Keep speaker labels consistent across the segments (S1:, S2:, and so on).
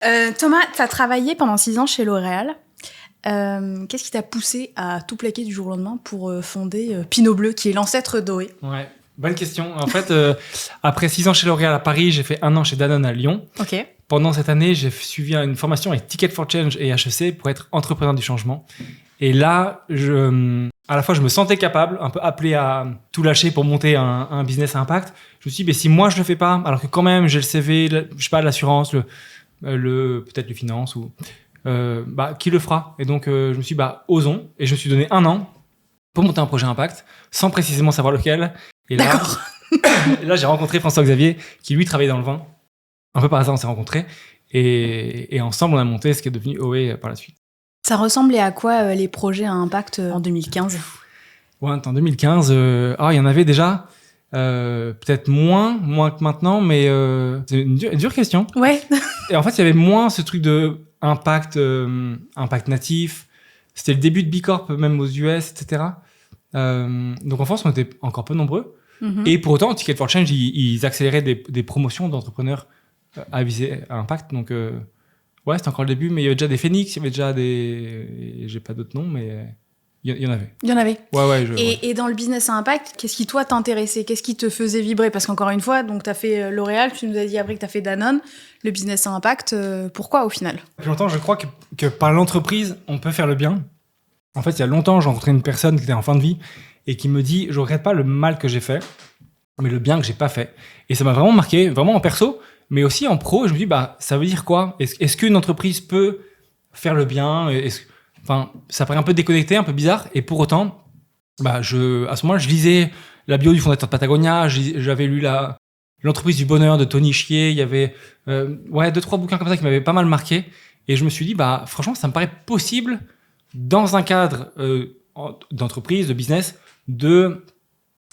S1: Thomas, tu as travaillé pendant 6 ans chez L'Oréal. Qu'est-ce qui t'a poussé à tout plaquer du jour au lendemain pour fonder Pinot Bleu, qui est l'ancêtre d'OE?
S2: Ouais, bonne question. En fait, après 6 ans chez L'Oréal à Paris, j'ai fait 1 an chez Danone à Lyon.
S1: Ok.
S2: Pendant cette année, j'ai suivi une formation avec Ticket for Change et HEC pour être entrepreneur du changement. Et là, à la fois, je me sentais capable, un peu appelé à tout lâcher pour monter un business à impact. Je me suis dit, mais si moi, je le fais pas, alors que quand même, j'ai le CV, je sais pas, l'assurance, peut-être les finances, ou, qui le fera? Et donc, je me suis dit, osons. Et je me suis donné 1 an pour monter un projet impact, sans précisément savoir lequel. Et là,
S1: D'accord.
S2: là, j'ai rencontré François-Xavier, qui lui travaillait dans le vin. Un peu par hasard, on s'est rencontrés. Et ensemble, on a monté ce qui est devenu OE par la suite.
S1: Ça ressemblait à quoi les projets à impact en 2015?
S2: Ouais, en 2015, il y en avait déjà peut-être moins que maintenant, mais c'est une dure question.
S1: Ouais.
S2: Et en fait, il y avait moins ce truc de impact natif. C'était le début de B Corp, même aux US, etc. Donc en France, on était encore peu nombreux.
S1: Mhm.
S2: Et pour autant, Ticket for Change, ils accéléraient des promotions d'entrepreneurs à viser à impact. Donc ouais, c'était encore le début, mais il y avait déjà des Phoenix, il y avait déjà des... J'ai pas d'autres noms, mais il y en avait.
S1: Il y en avait.
S2: Ouais.
S1: Et dans le business à impact, qu'est-ce qui, toi, t'intéressait? Qu'est-ce qui te faisait vibrer? Parce qu'encore une fois, donc, tu as fait L'Oréal, tu nous as dit après que tu as fait Danone. Le business à impact, pourquoi au final?
S2: Depuis longtemps, je crois que par l'entreprise, on peut faire le bien. En fait, il y a longtemps, j'ai rencontré une personne qui était en fin de vie et qui me dit, je regrette pas le mal que j'ai fait, mais le bien que j'ai pas fait. Et ça m'a vraiment marqué, vraiment en perso, mais aussi en pro. Je me dis, ça veut dire quoi? Est-ce qu'une entreprise peut faire le bien? Enfin, ça paraît un peu déconnecté, un peu bizarre. Et pour autant, à ce moment-là, je lisais la bio du fondateur de Patagonia, j'avais lu l'entreprise du bonheur de Tony Chier. Il y avait 2-3 bouquins comme ça qui m'avaient pas mal marqué. Et je me suis dit, franchement, ça me paraît possible dans un cadre d'entreprise, de business, de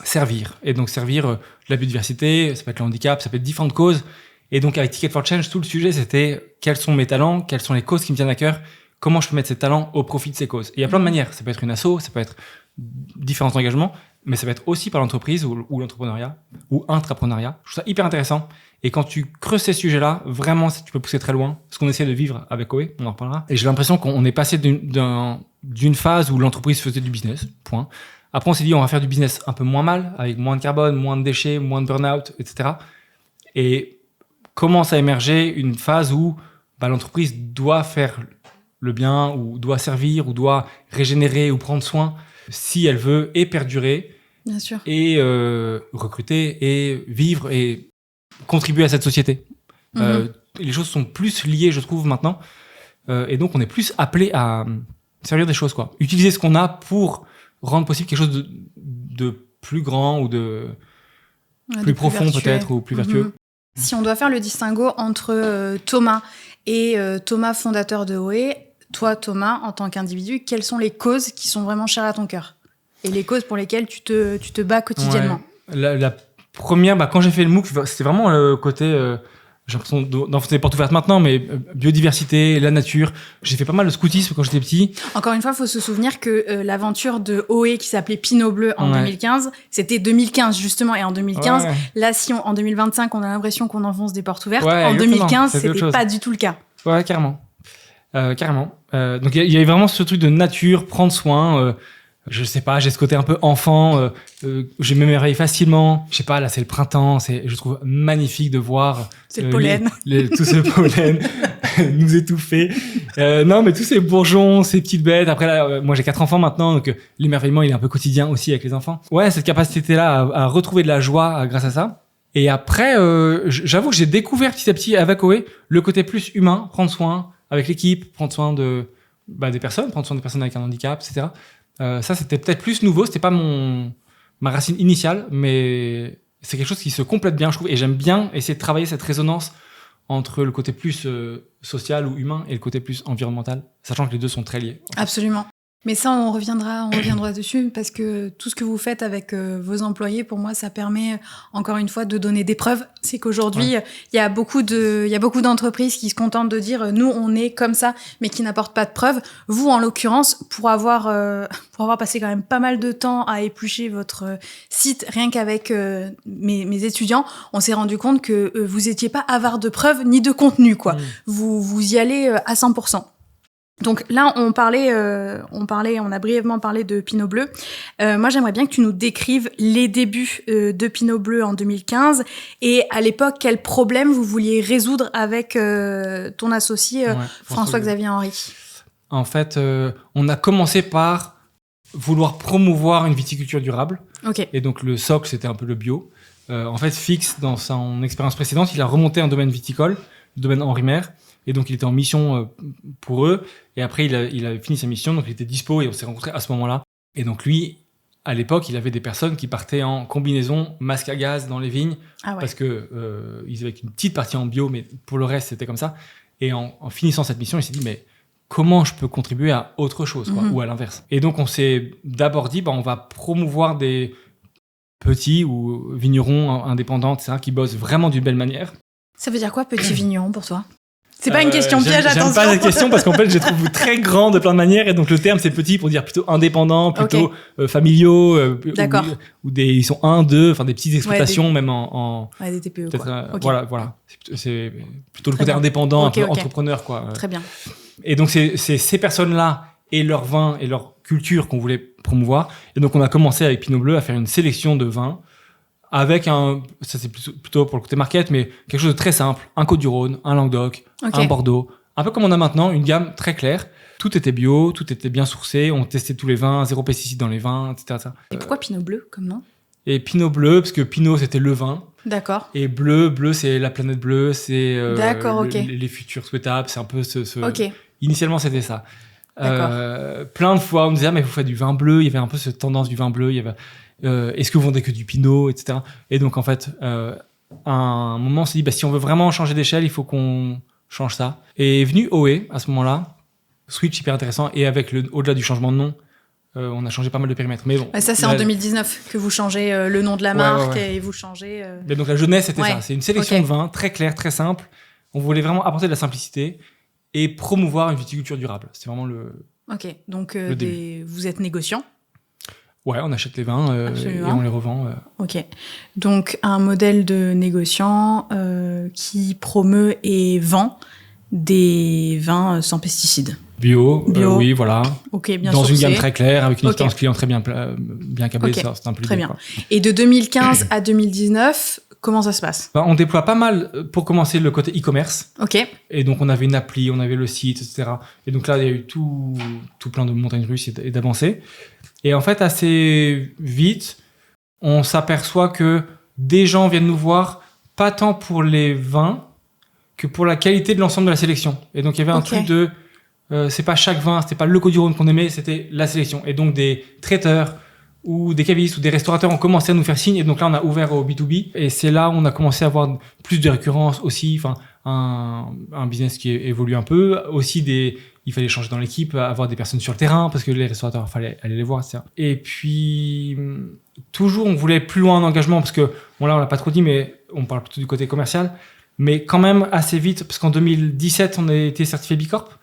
S2: servir. Et donc servir la biodiversité, ça peut être le handicap, ça peut être différentes causes. Et donc avec Ticket for Change, tout le sujet, c'était quels sont mes talents, quelles sont les causes qui me tiennent à cœur, comment je peux mettre ces talents au profit de ces causes. Et il y a plein de manières. Ça peut être une asso, ça peut être différents engagements, mais ça peut être aussi par l'entreprise ou l'entrepreneuriat ou intrapreneuriat. Je trouve ça hyper intéressant. Et quand tu creuses ces sujets-là, vraiment, tu peux pousser très loin. Ce qu'on essaie de vivre avec OE, on en reparlera. Et j'ai l'impression qu'on est passé d'une phase où l'entreprise faisait du business, point. Après, on s'est dit, on va faire du business un peu moins mal, avec moins de carbone, moins de déchets, moins de burn-out, etc. Et commence à émerger une phase où l'entreprise doit faire le bien, ou doit servir, ou doit régénérer, ou prendre soin, si elle veut et perdurer,
S1: bien sûr,
S2: et recruter, et vivre, et contribuer à cette société. Les choses sont plus liées, je trouve, maintenant. Et donc, on est plus appelé à servir des choses, quoi. Utiliser ce qu'on a pour rendre possible quelque chose de plus grand ou de plus profond,
S1: vertueux.
S2: Peut-être, ou plus vertueux.
S1: Si on doit faire le distinguo entre Thomas et Thomas, fondateur de OE, toi, Thomas, en tant qu'individu, quelles sont les causes qui sont vraiment chères à ton cœur? Et les causes pour lesquelles tu te bats quotidiennement?
S2: Ouais. La première, quand j'ai fait le MOOC, c'était vraiment le côté... j'ai l'impression d'enfoncer les portes ouvertes maintenant, mais biodiversité, la nature. J'ai fait pas mal de scoutisme quand j'étais petit.
S1: Encore une fois, il faut se souvenir que l'aventure de OE qui s'appelait Pinot Bleu en 2015, c'était 2015 justement. Et en 2015, là, si en 2025, on a l'impression qu'on enfonce des portes ouvertes, en 2015, c'était pas du tout le cas.
S2: Ouais, carrément. Donc il y avait vraiment ce truc de nature, prendre soin. Je sais pas, j'ai ce côté un peu enfant, je m'émerveille facilement. Je sais pas, là c'est le printemps, je trouve magnifique de voir
S1: c'est le pollen.
S2: Tout ce pollen nous étouffer. Non, mais tous ces bourgeons, ces petites bêtes. Après là, moi j'ai 4 enfants maintenant, donc l'émerveillement il est un peu quotidien aussi avec les enfants. Ouais, cette capacité-là à retrouver de la joie grâce à ça. Et après, j'avoue que j'ai découvert petit à petit avec OE le côté plus humain, prendre soin avec l'équipe, prendre soin des personnes, prendre soin des personnes avec un handicap, etc. Ça, c'était peut-être plus nouveau. C'était pas ma racine initiale, mais c'est quelque chose qui se complète bien, je trouve. Et j'aime bien essayer de travailler cette résonance entre le côté plus social ou humain et le côté plus environnemental, sachant que les deux sont très liés.
S1: Absolument. Mais ça, on reviendra dessus parce que tout ce que vous faites avec vos employés, pour moi, ça permet encore une fois de donner des preuves. C'est qu'aujourd'hui, il y a beaucoup d'entreprises qui se contentent de dire nous, on est comme ça, mais qui n'apportent pas de preuves. Vous, en l'occurrence, pour avoir passé quand même pas mal de temps à éplucher votre site, rien qu'avec mes étudiants, on s'est rendu compte que vous étiez pas avare de preuves ni de contenu, quoi. Vous y allez à 100%. Donc là, on a brièvement parlé de Pinot Bleu. Moi, j'aimerais bien que tu nous décrives les débuts de Pinot Bleu en 2015 et à l'époque, quel problème vous vouliez résoudre avec ton associé François-Xavier Henry.
S2: En fait, on a commencé par vouloir promouvoir une viticulture durable.
S1: Okay.
S2: Et donc le socle, c'était un peu le bio. En fait, Fix, dans son expérience précédente, il a remonté un domaine viticole, le domaine Henri Maire. Et donc, il était en mission pour eux. Et après, il a fini sa mission. Donc, il était dispo et on s'est rencontrés à ce moment-là. Et donc, lui, à l'époque, il avait des personnes qui partaient en combinaison masque à gaz dans les vignes. Ah ouais. Parce que ils avaient une petite partie en bio, mais pour le reste, c'était comme ça. Et en finissant cette mission, il s'est dit, mais comment je peux contribuer à autre chose, quoi, ou à l'inverse. Et donc, on s'est d'abord dit, on va promouvoir des petits ou vignerons indépendants, etc., qui bossent vraiment d'une belle manière.
S1: Ça veut dire quoi, petit vigneron, pour toi ? C'est pas une question piège, attention.
S2: J'aime pas la question parce qu'en fait, je les trouve très grands de plein de manières et donc le terme c'est petit pour dire plutôt indépendants, plutôt familiaux, ou ils sont 1, 2, enfin des petites exploitations même en
S1: des TPE quoi.
S2: Voilà, c'est plutôt le côté indépendant, un peu entrepreneur quoi.
S1: Très bien.
S2: Et donc c'est ces personnes-là et leur vin et leur culture qu'on voulait promouvoir et donc on a commencé avec Pinot Bleu à faire une sélection de vins. Avec ça c'est plutôt pour le côté market, mais quelque chose de très simple, un Côte-du-Rhône, un Languedoc, un Bordeaux, un peu comme on a maintenant, une gamme très claire. Tout était bio, tout était bien sourcé, on testait tous les vins, 0 pesticides dans les vins, etc.
S1: Et pourquoi Pinot Bleu comme nom ?
S2: Et Pinot Bleu, parce que Pinot c'était le vin.
S1: D'accord.
S2: Et bleu c'est la planète bleue, c'est les futurs souhaitables, c'est un peu
S1: Ok.
S2: Initialement c'était ça. Plein de fois on me disait mais vous faites du vin bleu, il y avait un peu cette tendance du vin bleu, il y avait est-ce que vous vendez que du Pinot, etc. Et donc en fait à un moment on s'est dit si on veut vraiment changer d'échelle il faut qu'on change ça. Et est venu OE à ce moment-là, switch hyper intéressant, et avec au-delà du changement de nom on a changé pas mal de périmètres. Mais bon,
S1: ça c'est en 2019 que vous changez le nom de la marque et vous changez
S2: Mais donc la jeunesse c'était ça, c'est une sélection de vins très claire, très simple. On voulait vraiment apporter de la simplicité et promouvoir une viticulture durable. C'est vraiment le
S1: donc vous êtes négociant.
S2: Ouais, on achète les vins et on les revend.
S1: Ok. Donc, un modèle de négociant qui promeut et vend des vins sans pesticides.
S2: Bio. Oui, voilà.
S1: Ok, bien
S2: dans
S1: sourcé.
S2: Une gamme très claire, avec une expérience client très bien câblée. Ça, c'est un peu
S1: très bien.
S2: Quoi.
S1: Et de 2015 à 2019, comment ça se passe ?
S2: On déploie pas mal, pour commencer, le côté e-commerce.
S1: Ok.
S2: Et donc, on avait une appli, on avait le site, etc. Et donc là, il y a eu tout plein de montagnes russes et d'avancées. Et en fait, assez vite, on s'aperçoit que des gens viennent nous voir, pas tant pour les vins, que pour la qualité de l'ensemble de la sélection. Et donc, il y avait un truc de... c'est pas chaque vin, c'était pas le Côte-du-Rhône qu'on aimait, c'était la sélection. Et donc, des traiteurs ou des cavistes ou des restaurateurs ont commencé à nous faire signe. Et donc là, on a ouvert au B2B. Et c'est là où on a commencé à avoir plus de récurrence aussi. Enfin, un business qui évolue un peu. Aussi, il fallait changer dans l'équipe, avoir des personnes sur le terrain parce que les restaurateurs, il fallait aller les voir, etc. Et puis, toujours, on voulait plus loin en engagement parce que, là, on l'a pas trop dit, mais on parle plutôt du côté commercial. Mais quand même assez vite, parce qu'en 2017, on a été certifié B Corp.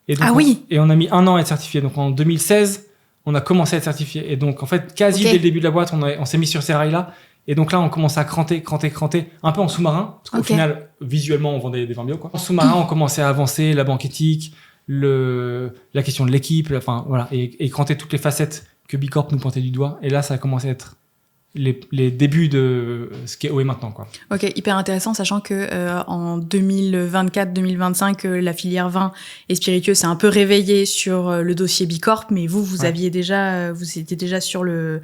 S2: Et donc, et on a mis 1 an à être certifié. Donc en 2016, on a commencé à être certifié. Et donc, en fait, quasi dès le début de la boîte, on s'est mis sur ces rails-là. Et donc là, on commence à cranter, un peu en sous-marin. Parce qu'au final, visuellement, on vendait des vins bio, quoi. En sous-marin, on commençait à avancer la banque éthique, la question de l'équipe, enfin, voilà, et cranter toutes les facettes que B Corp nous pointait du doigt. Et là, ça a commencé à être les débuts de ce qu'est OE maintenant, quoi. Ok,
S1: hyper intéressant, sachant que en 2024-2025, la filière vin et spiritueux s'est un peu réveillée sur le dossier B Corp, mais vous étiez déjà sur le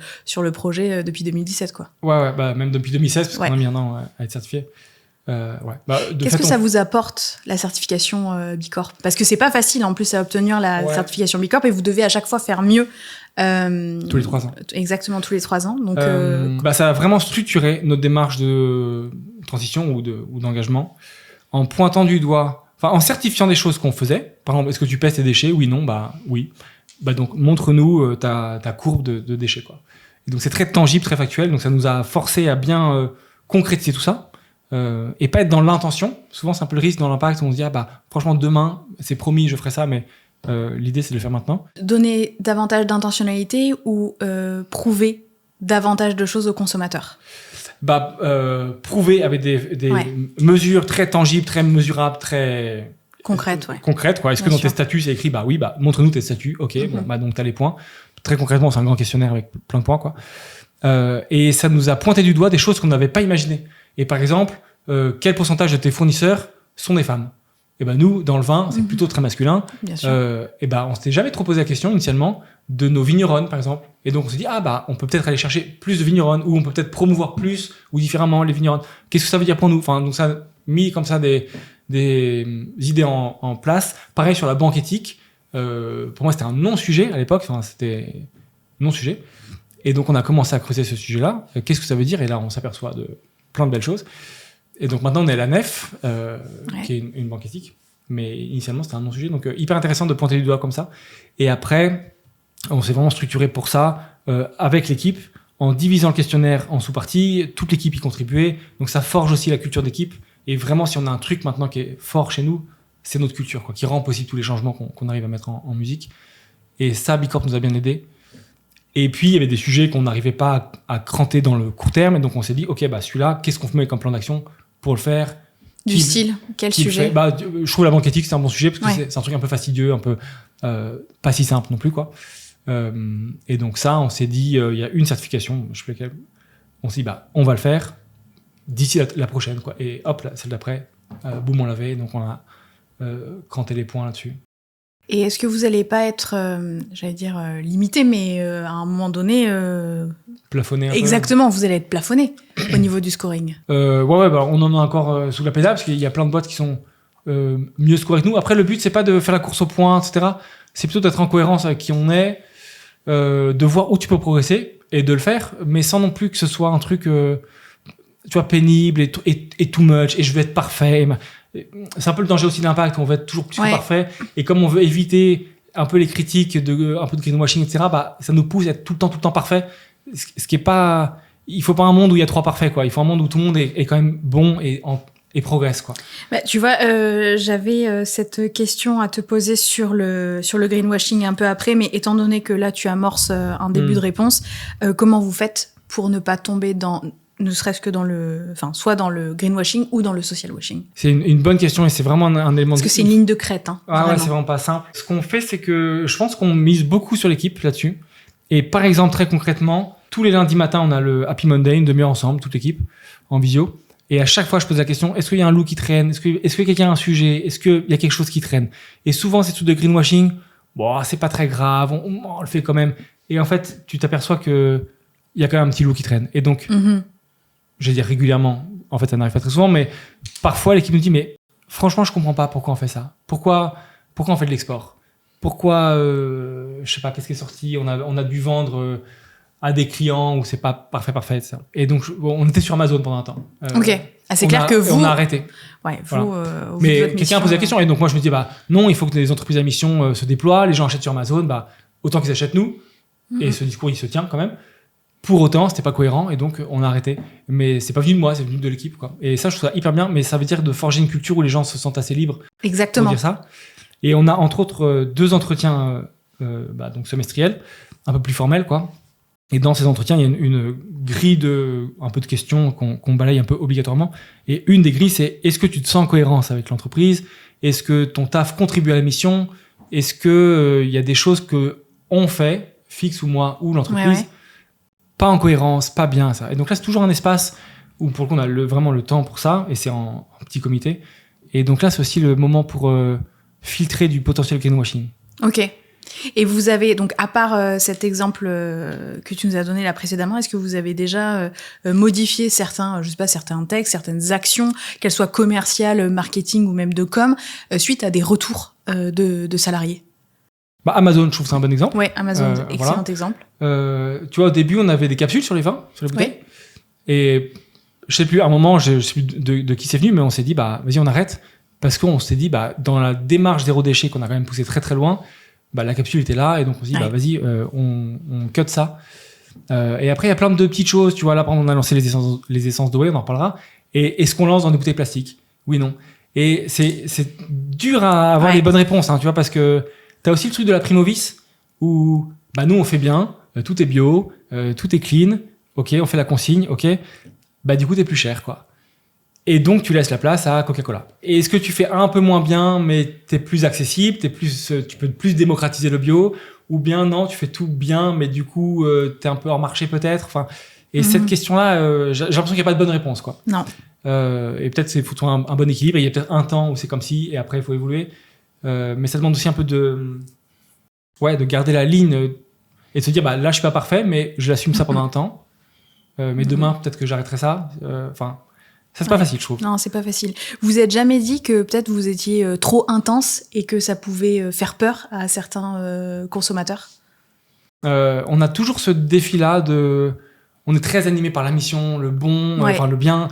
S1: projet depuis 2017, quoi.
S2: Ouais, même depuis 2016, parce qu'on a mis 1 an à être certifié.
S1: Qu'est-ce que ça vous apporte, la certification B Corp ? Parce que c'est pas facile en plus à obtenir la certification B Corp et vous devez à chaque fois faire mieux.
S2: Tous les 3 ans.
S1: Exactement, tous les 3 ans. Donc,
S2: ça a vraiment structuré notre démarche de transition ou d'engagement en pointant du doigt, en certifiant des choses qu'on faisait. Par exemple, est-ce que tu pèses tes déchets ? Oui, non, oui. donc montre-nous ta courbe de déchets, quoi. Et donc c'est très tangible, très factuel. Donc ça nous a forcé à bien concrétiser tout ça et pas être dans l'intention. Souvent c'est un peu le risque dans l'impact où on se dit franchement demain c'est promis je ferai ça, mais l'idée c'est de le faire maintenant.
S1: Donner davantage d'intentionnalité ou prouver davantage de choses aux consommateurs?
S2: Prouver avec des mesures très tangibles, très mesurables, très
S1: concrètes,
S2: quoi. Est-ce que dans tes statuts c'est écrit montre-nous tes statuts, ok, donc t'as les points. Très concrètement, c'est un grand questionnaire avec plein de points, quoi. Et ça nous a pointé du doigt des choses qu'on n'avait pas imaginées. Et par exemple, quel pourcentage de tes fournisseurs sont des femmes? Et nous, dans le vin, c'est plutôt très masculin.
S1: Bien sûr.
S2: On s'était jamais trop posé la question initialement de nos vigneronnes, par exemple. Et donc on s'est dit on peut peut-être aller chercher plus de vigneronnes, ou on peut peut-être promouvoir plus ou différemment les vigneronnes. Qu'est-ce que ça veut dire pour nous? Enfin, donc ça a mis comme ça des idées en place. Pareil sur la banque éthique. Pour moi, c'était un non-sujet à l'époque. Enfin, c'était non-sujet. Et donc, on a commencé à creuser ce sujet-là. Qu'est-ce que ça veut dire? Et là, on s'aperçoit de plein de belles choses. Et donc, maintenant, on est à la Nef, qui est une banque éthique. Mais initialement, c'était un non-sujet. Donc, hyper intéressant de pointer du doigt comme ça. Et après, on s'est vraiment structuré pour ça, avec l'équipe, en divisant le questionnaire en sous-parties. Toute l'équipe y contribuait. Donc, ça forge aussi la culture d'équipe. Et vraiment, si on a un truc maintenant qui est fort chez nous, c'est notre culture, quoi, qui rend possible tous les changements qu'on arrive à mettre en musique. Et ça, Bicorp nous a bien aidé. Et puis, il y avait des sujets qu'on n'arrivait pas à cranter dans le court terme. Et donc, on s'est dit, OK, celui-là, qu'est-ce qu'on met comme plan d'action pour le faire?
S1: Du style, quel sujet?
S2: Je trouve la banque éthique, c'est un bon sujet parce que c'est un truc un peu fastidieux, un peu pas si simple non plus, quoi. Et donc ça, on s'est dit, il y a une certification, je sais plus laquelle. On s'est dit, on va le faire d'ici la prochaine, quoi. Et hop, celle d'après, boum, on l'avait. Donc, on a cranté les points là-dessus.
S1: Et est-ce que vous n'allez pas être, limité, mais à un moment donné...
S2: Plafonné un peu.
S1: Exactement, vous allez être plafonné au niveau du scoring.
S2: On en a encore sous la pédale, parce qu'il y a plein de boîtes qui sont mieux scorées que nous. Après, le but, c'est pas de faire la course au point, etc. C'est plutôt d'être en cohérence avec qui on est, de voir où tu peux progresser, et de le faire, mais sans non plus que ce soit un truc pénible et too much, et je vais être parfait. C'est un peu le danger aussi de l'impact, où on veut être toujours plus parfait, et comme on veut éviter un peu les critiques un peu de greenwashing, etc., ça nous pousse à être tout le temps parfait, ce qui est pas... Il faut pas un monde où il y a 3 parfaits, quoi. Il faut un monde où tout le monde est quand même bon et progresse, quoi.
S1: Tu vois, j'avais cette question à te poser sur le greenwashing un peu après, mais étant donné que là tu amorces un début de réponse, comment vous faites pour ne pas tomber dans... ne serait-ce que soit dans le greenwashing ou dans le social washing? C'est
S2: une bonne question, et c'est vraiment un élément...
S1: Parce que c'est une ligne de crête.
S2: C'est vraiment pas simple. Ce qu'on fait, c'est que je pense qu'on mise beaucoup sur l'équipe là-dessus. Et par exemple, très concrètement, tous les lundis matins, on a le Happy Monday, une demi-heure ensemble, toute l'équipe, en visio. Et à chaque fois, je pose la question, est-ce qu'il y a un loup qui traîne? Est-ce que quelqu'un a un sujet? Est-ce qu'il y a quelque chose qui traîne? Et souvent, ces trucs de greenwashing, c'est pas très grave, on le fait quand même. Et en fait, tu t'aperçois qu'il y a quand même un petit loup qui traîne. Et donc... je vais dire régulièrement, en fait ça n'arrive pas très souvent, mais parfois l'équipe nous dit, mais franchement je comprends pas pourquoi on fait ça, pourquoi on fait de l'export, pourquoi je sais pas, qu'est-ce qui est sorti, on a dû vendre à des clients où c'est pas parfait, etc. Et donc on était sur Amazon pendant un temps.
S1: Ok, c'est clair que vous...
S2: on a arrêté.
S1: Ouais, vous,
S2: mais quelqu'un a posé la question, et donc moi je me dis, non, il faut que les entreprises à mission se déploient, les gens achètent sur Amazon, autant qu'ils achètent nous, et ce discours il se tient quand même. Pour autant, c'était pas cohérent, et donc on a arrêté. Mais c'est pas venu de moi, c'est venu de l'équipe, quoi. Et ça, je trouve ça hyper bien, mais ça veut dire de forger une culture où les gens se sentent assez libres.
S1: Exactement.
S2: Pour dire ça. Et on a entre autres 2 entretiens donc semestriels, un peu plus formels, quoi. Et dans ces entretiens, il y a une grille un peu de questions qu'on balaye un peu obligatoirement. Et une des grilles, c'est: est-ce que tu te sens en cohérence avec l'entreprise? Est-ce que ton taf contribue à la mission? Est-ce que il y a des choses que on fait, fixe ou moi ou l'entreprise, pas en cohérence, pas bien, ça. Et donc là, c'est toujours un espace où pour le coup, on a vraiment le temps pour ça, et c'est en petit comité. Et donc là, c'est aussi le moment pour filtrer du potentiel greenwashing.
S1: Ok. Et vous avez, donc à part cet exemple que tu nous as donné là précédemment, est-ce que vous avez déjà modifié certains textes, certaines actions, qu'elles soient commerciales, marketing ou même de com, suite à des retours de salariés?
S2: Amazon, je trouve que c'est un bon exemple.
S1: Ouais, Amazon, excellent exemple.
S2: Tu vois, au début, on avait des capsules sur les vins, sur les bouteilles. Ouais. Et je sais plus, à un moment, je sais plus de qui c'est venu, mais on s'est dit, vas-y, on arrête. Parce qu'on s'est dit, dans la démarche zéro déchet qu'on a quand même poussé très très loin, la capsule était là, et donc on se dit, vas-y, on cut ça. Et après, il y a plein de petites choses, tu vois, là, par exemple, on a lancé les essences d'Oé, on en reparlera. Et est-ce qu'on lance dans des bouteilles plastiques? Oui, non. Et c'est dur à avoir les bonnes réponses, hein, tu vois, parce que t'as aussi le truc de la primo-vis, où, nous, on fait bien, tout est bio, tout est clean, ok, on fait la consigne, ok, du coup, t'es plus cher, quoi. Et donc, tu laisses la place à Coca-Cola. Et est-ce que tu fais un peu moins bien, mais t'es plus accessible, tu peux plus démocratiser le bio, ou bien non, tu fais tout bien, mais du coup, t'es un peu hors marché peut-être. Enfin, et cette question-là, j'ai l'impression qu'il n'y a pas de bonne réponse, quoi.
S1: Non.
S2: Et peut-être c'est faut trouver un bon équilibre. Et il y a peut-être un temps où c'est comme ci, et après il faut évoluer. Mais ça demande aussi un peu de garder la ligne et de se dire, là, je suis pas parfait, mais je l'assume ça pendant un temps. Mais demain, peut-être que j'arrêterai ça. Enfin. Ça, c'est pas facile, je trouve.
S1: Non, c'est pas facile. Vous êtes jamais dit que peut-être vous étiez trop intense et que ça pouvait faire peur à certains consommateurs?
S2: On a toujours ce défi-là on est très animé par la mission, le bon, le bien,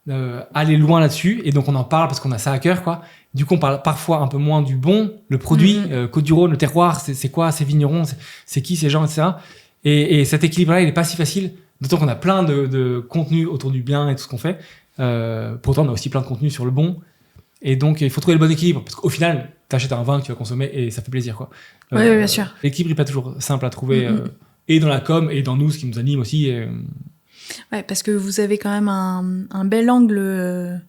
S2: aller loin là-dessus. Et donc, on en parle parce qu'on a ça à cœur, quoi. Du coup, on parle parfois un peu moins du bon, le produit, Côte-du-Rhône, le terroir, c'est quoi, ces vignerons, c'est qui ces gens, etc. Et cet équilibre-là, il est pas si facile. D'autant qu'on a plein de contenus autour du bien et tout ce qu'on fait. Pourtant, on a aussi plein de contenu sur le bon. Et donc, il faut trouver le bon équilibre. Parce qu'au final, tu achètes un vin que tu vas consommer et ça fait plaisir, quoi.
S1: Oui, bien sûr.
S2: L'équilibre n'est pas toujours simple à trouver. Et dans la com, et dans nous, ce qui nous anime aussi.
S1: Ouais, parce que vous avez quand même un bel angle,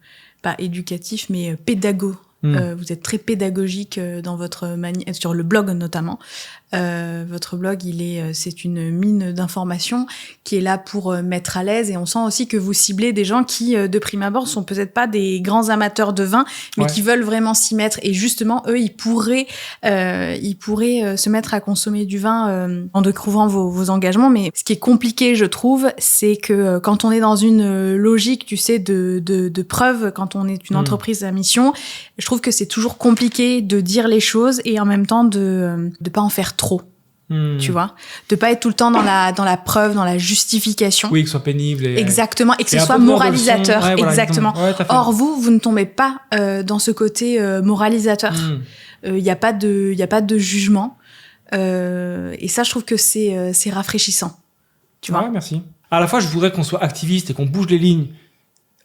S1: pas éducatif, mais pédago. Vous êtes très pédagogique dans votre sur le blog notamment. Votre blog, c'est une mine d'informations qui est là pour mettre à l'aise, et on sent aussi que vous ciblez des gens qui, de prime abord, sont peut-être pas des grands amateurs de vin, mais qui veulent vraiment s'y mettre. Et justement, eux, ils pourraient se mettre à consommer du vin en découvrant vos engagements. Mais ce qui est compliqué, je trouve, c'est que quand on est dans une logique, tu sais, de preuve, quand on est une entreprise à mission, je trouve que c'est toujours compliqué de dire les choses et en même temps de pas en faire trop. Tu vois, de pas être tout le temps dans la preuve, dans la justification.
S2: Oui, que ce soit pénible.
S1: Exactement, et que ce soit moralisateur. Exactement. Or, vous ne tombez pas dans ce côté moralisateur. Il y a pas de jugement. Et ça, je trouve que c'est rafraîchissant. Tu vois.
S2: Ouais, merci. À la fois, je voudrais qu'on soit activiste et qu'on bouge les lignes,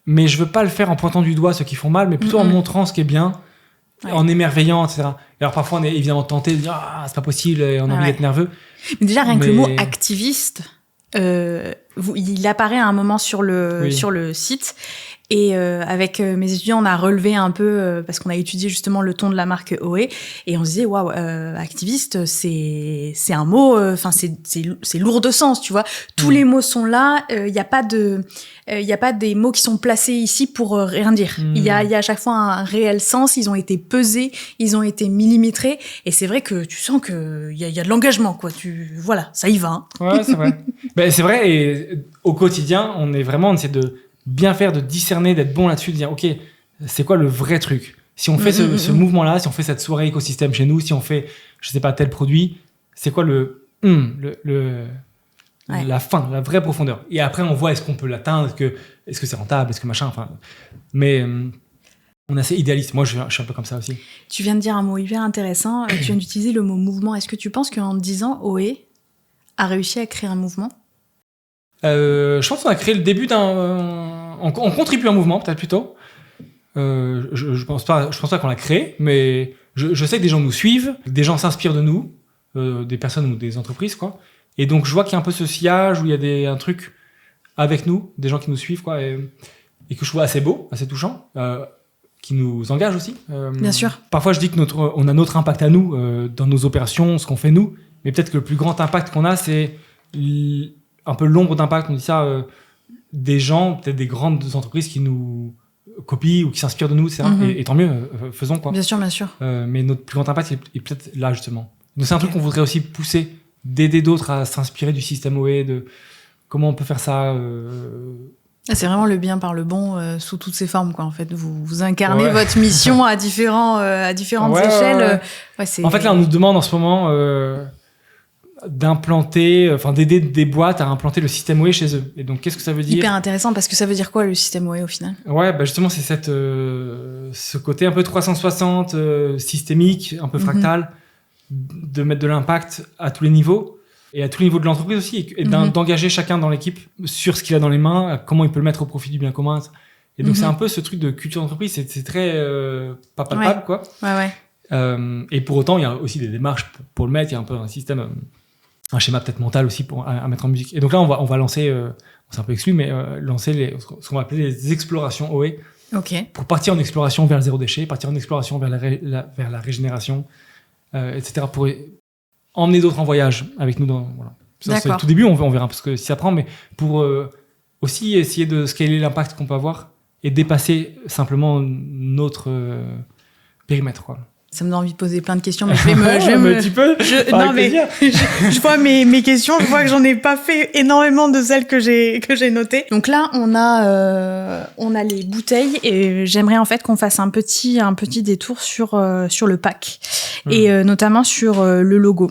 S2: mais je veux pas le faire en pointant du doigt ceux qui font mal, mais plutôt en montrant ce qui est bien. En émerveillant, etc. Et alors parfois on est évidemment tenté de dire c'est pas possible et on a envie d'être nerveux.
S1: Mais déjà rien que le mot activiste, il apparaît à un moment sur le site. Et avec mes étudiants, on a relevé un peu parce qu'on a étudié justement le ton de la marque Oé, et on se disait waouh, activiste, c'est un mot, c'est lourd de sens, tu vois. Tous les mots sont là. Il y a pas des mots qui sont placés ici pour rien dire. Il y a à chaque fois un réel sens. Ils ont été pesés, ils ont été millimétrés, et c'est vrai que tu sens que il y a de l'engagement, quoi. Voilà, ça y va. Hein.
S2: Ouais, c'est vrai. C'est vrai. Et au quotidien, on essaie de bien faire, de discerner, d'être bon là-dessus, de dire ok, c'est quoi le vrai truc? Si on fait ce mouvement-là, si on fait cette soirée écosystème chez nous, si on fait, je sais pas, tel produit, c'est quoi la fin, la vraie profondeur? Et après, on voit est-ce qu'on peut l'atteindre, est-ce que c'est rentable, est-ce que machin, enfin. Mais on est assez idéaliste. Moi, je suis un peu comme ça aussi.
S1: Tu viens de dire un mot hyper intéressant. Tu viens d'utiliser le mot mouvement. Est-ce que tu penses qu'en 10 ans, Oé a réussi à créer un mouvement?
S2: Je pense qu'on a créé le début on contribue à un mouvement, peut-être plutôt. Je pense pas qu'on l'a créé, mais je sais que des gens nous suivent, des gens s'inspirent de nous, des personnes ou des entreprises, quoi. Et donc je vois qu'il y a un peu ce sillage où il y a un truc avec nous, des gens qui nous suivent, quoi, et que je trouve assez beau, assez touchant, qui nous engage aussi.
S1: Bien sûr.
S2: Parfois je dis que on a notre impact à nous dans nos opérations, ce qu'on fait nous, mais peut-être que le plus grand impact qu'on a, c'est un peu l'ombre d'impact, on dit ça, des gens, peut-être des grandes entreprises qui nous copient ou qui s'inspirent de nous, etc. Et tant mieux, faisons, quoi.
S1: Bien sûr, bien sûr.
S2: Mais notre plus grand impact est peut-être là, justement. Donc c'est un truc qu'on voudrait aussi pousser, d'aider d'autres à s'inspirer du système OE, de comment on peut faire ça.
S1: C'est vraiment le bien par le bon sous toutes ses formes, quoi. En fait, vous incarnez votre mission à différentes échelles.
S2: En fait, là, on nous demande en ce moment d'aider des boîtes à implanter le système OE chez eux. Et donc, qu'est-ce que ça veut dire?
S1: Hyper intéressant, parce que ça veut dire quoi, le système OE, au final?
S2: Ouais, justement, c'est ce côté un peu 360, systémique, un peu fractal, de mettre de l'impact à tous les niveaux et à tous les niveaux de l'entreprise aussi, et d'engager chacun dans l'équipe sur ce qu'il a dans les mains, comment il peut le mettre au profit du bien commun. Et donc c'est un peu ce truc de culture d'entreprise, c'est très pas palpable, quoi. Et pour autant, il y a aussi des démarches pour le mettre. Il y a un peu un système, un schéma peut-être mental aussi à mettre en musique. Et donc là, on va lancer, c'est un peu exclu, mais lancer ce qu'on va appeler les explorations OE. Pour partir en exploration vers le zéro déchet, partir en exploration vers la régénération, etc. Pour emmener d'autres en voyage avec nous. Voilà. Ça, c'est le tout début, on verra parce que si ça prend, mais pour aussi essayer de scaler l'impact qu'on peut avoir et dépasser simplement notre périmètre, quoi.
S1: Ça me donne envie de poser plein de questions, mais
S3: je vois mes questions, je vois que j'en ai pas fait énormément de celles que j'ai notées.
S1: Donc là, on a les bouteilles et j'aimerais en fait qu'on fasse un petit détour sur le pack et notamment sur le logo.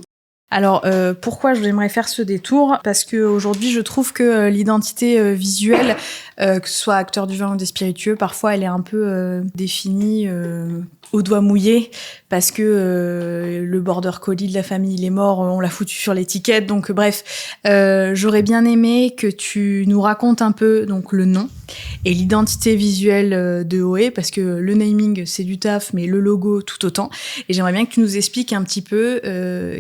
S1: Alors pourquoi j'aimerais faire ce détour ? Parce que aujourd'hui, je trouve que l'identité visuelle, que ce soit acteur du vin ou des spiritueux, parfois elle est un peu définie au doigt mouillé, parce que le border collie de la famille il est mort, on l'a foutu sur l'étiquette. Donc bref, j'aurais bien aimé que tu nous racontes un peu donc le nom et l'identité visuelle de OE, parce que le naming c'est du taf, mais le logo tout autant. Et j'aimerais bien que tu nous expliques un petit peu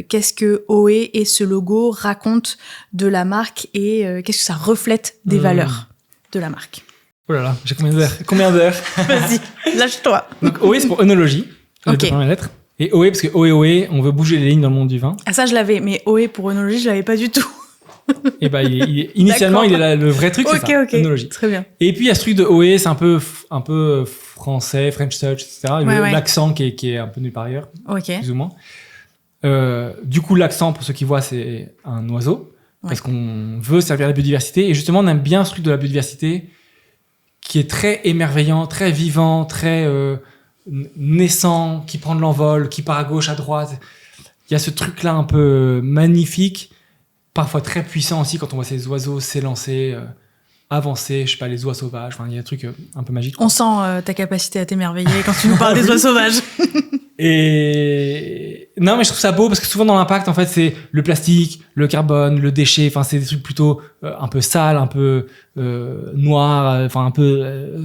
S1: qu'est-ce que OE et ce logo racontent de la marque et qu'est-ce que ça reflète des valeurs de la marque.
S2: Oh là là, j'ai combien d'heures
S3: Vas-y, lâche-toi.
S2: Donc OE c'est pour œnologie, les deux premières lettres. Et OE parce que OE, on veut bouger les lignes dans le monde du vin.
S1: Ah ça je l'avais, mais OE pour œnologie je l'avais pas du tout.
S2: Et bah initialement il est là, le vrai truc, c'est ça, œnologie.
S1: Très bien.
S2: Et puis il y a ce truc de OE, c'est un peu français, French touch, etc. L'accent qui est un peu nulle part ailleurs, plus ou moins. Du coup l'accent, pour ceux qui voient, c'est un oiseau, parce qu'on veut servir la biodiversité. Et justement on aime bien ce truc de la biodiversité qui est très émerveillant, très vivant, très naissant, qui prend de l'envol, qui part à gauche, à droite. Il y a ce truc-là un peu magnifique, parfois très puissant aussi quand on voit ces oiseaux s'élancer, avancer, je sais pas, les oies sauvages. Enfin, il y a un truc un peu magique.
S1: On sent ta capacité à t'émerveiller quand tu nous parles des oies sauvages.
S2: Et non, mais je trouve ça beau parce que souvent dans l'impact, en fait, c'est le plastique, le carbone, le déchet. Enfin, c'est des trucs plutôt un peu sales, un peu noirs, enfin un peu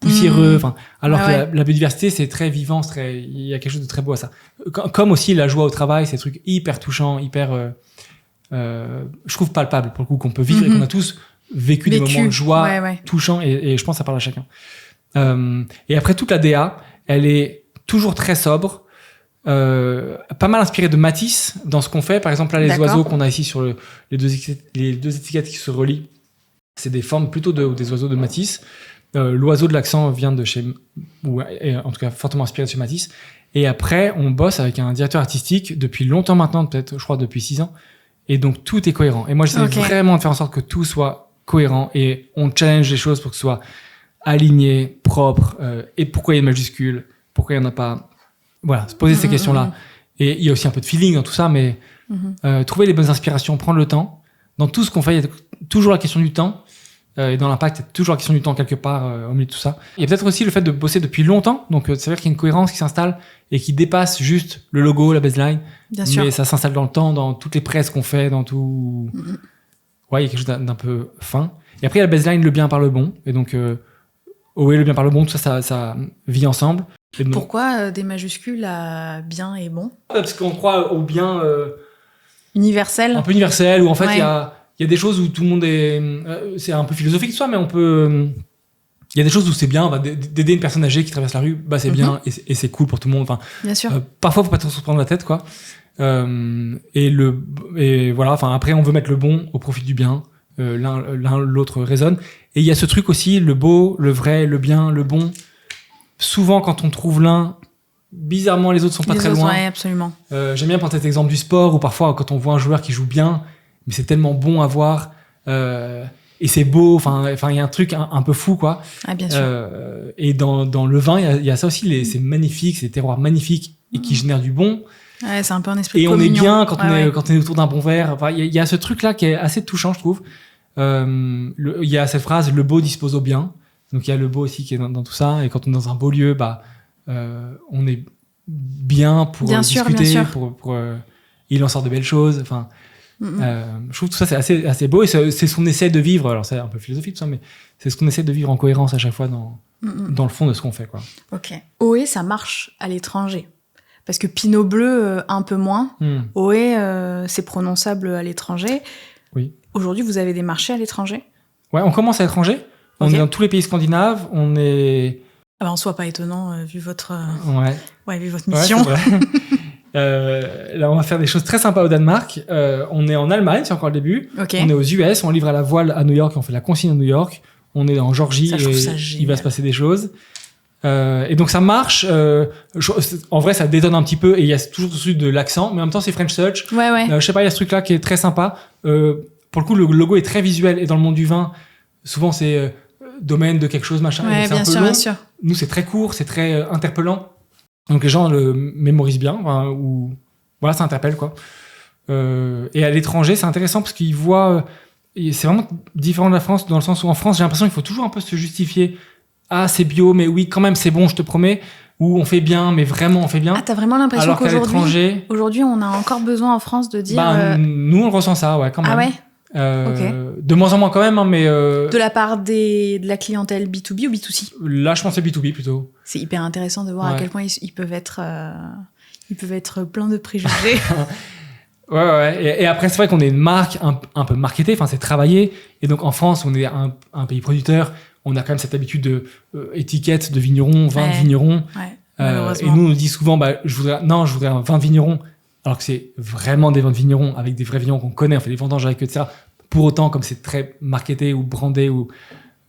S2: poussiéreux. Enfin, alors que la biodiversité, c'est très vivant, il y a quelque chose de très beau à ça. Comme aussi la joie au travail, c'est des trucs hyper touchants, hyper, je trouve palpable pour le coup, qu'on peut vivre et qu'on a tous vécu des moments de joie touchants et je pense que ça parle à chacun. Et après, toute la DA, elle est toujours très sobre, pas mal inspirée de Matisse dans ce qu'on fait. Par exemple, là, les oiseaux qu'on a ici sur les deux étiquettes qui se relient, c'est des formes plutôt des oiseaux de Matisse. L'oiseau de l'accent vient de chez, ou en tout cas fortement inspiré de chez Matisse. Et après, on bosse avec un directeur artistique depuis longtemps maintenant, peut-être, je crois, depuis 6 ans. Et donc, tout est cohérent. Et moi, j'essaie vraiment de faire en sorte que tout soit cohérent et on challenge les choses pour que ce soit aligné, propre, et pourquoi il y a une majuscule, pourquoi il n'y en a pas. Voilà, se poser ces questions-là. Et il y a aussi un peu de feeling dans tout ça, mais trouver les bonnes inspirations, prendre le temps. Dans tout ce qu'on fait, il y a toujours la question du temps. Et dans l'impact, il y a toujours la question du temps quelque part au milieu de tout ça. Il y a peut-être aussi le fait de bosser depuis longtemps. Donc, ça veut dire qu'il y a une cohérence qui s'installe et qui dépasse juste le logo, la baseline. Bien sûr. Mais ça s'installe dans le temps, dans toutes les presses qu'on fait, dans tout. Ouais, il y a quelque chose d'un peu fin. Et après, il y a la baseline, le bien par le bon. Et donc, OE, le bien par le bon, tout ça, ça vit ensemble.
S1: Pourquoi des majuscules à bien et bon ?
S2: Parce qu'on croit au bien
S1: universel.
S2: Un peu universel, où en fait il y a des choses où tout le monde est. C'est un peu philosophique tout ça, mais on peut. Il y a des choses où c'est bien d'aider une personne âgée qui traverse la rue, bah c'est bien et c'est cool pour tout le monde. Enfin,
S1: bien sûr.
S2: Parfois faut pas trop se prendre la tête, quoi. Et voilà. Enfin après on veut mettre le bon au profit du bien. L'un l'autre résonne. Et il y a ce truc aussi, le beau, le vrai, le bien, le bon. Souvent, quand on trouve l'un, bizarrement, les autres sont pas très loin.
S1: Ouais, absolument.
S2: J'aime bien prendre cet exemple du sport, où parfois, quand on voit un joueur qui joue bien, mais c'est tellement bon à voir, et c'est beau, enfin, il y a un truc un peu fou, quoi.
S1: Ah, bien sûr.
S2: Et dans le vin, il y a ça aussi, c'est magnifique, c'est des terroirs magniques, et qui génèrent du bon.
S1: Ouais, c'est un peu un esprit de
S2: communion. Et on est bien quand on est autour d'un bon verre. Enfin, il y a ce truc-là qui est assez touchant, je trouve. Il y a cette phrase, le beau dispose au bien. Donc il y a le beau aussi qui est dans tout ça, et quand on est dans un beau lieu, on est bien pour
S1: Bien sûr,
S2: discuter,
S1: bien sûr.
S2: pour il en sort de belles choses. Enfin, je trouve tout ça c'est assez beau et c'est ce qu'on essaie de vivre. Alors c'est un peu philosophique tout ça, mais c'est ce qu'on essaie de vivre en cohérence à chaque fois dans le fond de ce qu'on fait, quoi.
S1: Ok. OE, ça marche à l'étranger. Parce que Pinot Bleu, un peu moins. OE, c'est prononçable à l'étranger.
S2: Oui.
S1: Aujourd'hui, vous avez des marchés à l'étranger?
S2: Ouais, on commence à l'étranger. On
S1: Ok.
S2: est dans tous les pays scandinaves. On est.
S1: Ah ben, en soi, pas étonnant, vu votre
S2: Ouais.
S1: vu votre
S2: Ouais,
S1: mission.
S2: c'est vrai. Là, on va faire des choses très sympas au Danemark. On est en Allemagne, c'est encore le début.
S1: Ok.
S2: On est aux US, on livre à la voile à New York, on fait la consigne à New York. On est en Georgie
S1: Ça, je trouve
S2: et
S1: ça
S2: il
S1: génial.
S2: va se passer des choses. Et donc ça marche. En vrai, ça détonne un petit peu et il y a toujours ce truc de l'accent, mais en même temps c'est French Touch.
S1: Ouais.
S2: Je sais pas, il y a ce truc-là qui est très sympa. Pour le coup, le logo est très visuel et dans le monde du vin, souvent c'est domaine de quelque chose, machin.
S1: Ouais,
S2: c'est un
S1: bien
S2: peu
S1: sûr,
S2: long.
S1: bien sûr.
S2: Nous, c'est très court, c'est très interpellant. Donc les gens le mémorisent bien, ou voilà, ça interpelle, quoi. Et à l'étranger, c'est intéressant parce qu'ils voient. C'est vraiment différent de la France dans le sens où en France, j'ai l'impression qu'il faut toujours un peu se justifier. Ah, c'est bio, mais oui, quand même, c'est bon, je te promets. Ou on fait bien, mais vraiment, on fait bien.
S1: Ah, t'as vraiment l'impression
S2: Alors qu'à l'étranger,
S1: aujourd'hui, on a encore besoin en France de dire...
S2: nous, on ressent ça, ouais, quand même.
S1: Ah ouais?
S2: De moins en moins quand même, hein, mais
S1: De la part de la clientèle B2B ou B2C?
S2: là, je pense que c'est B2B plutôt.
S1: C'est hyper intéressant de voir à
S2: Ouais.
S1: quel point ils peuvent être pleins de préjugés.
S2: Ouais. Et après, c'est vrai qu'on est une marque un peu marketée, enfin, c'est travaillé. Et donc, en France, on est un pays producteur. On a quand même cette habitude de étiquette de vigneron, vin de
S1: Ouais.
S2: vigneron.
S1: Ouais,
S2: Et
S1: malheureusement.
S2: nous, on nous dit souvent, je voudrais un vin de vigneron. Alors que c'est vraiment des vins de vigneron avec des vrais vignerons qu'on connaît. On fait des vendanges avec eux, etc. Pour autant, comme c'est très marketé ou brandé ou,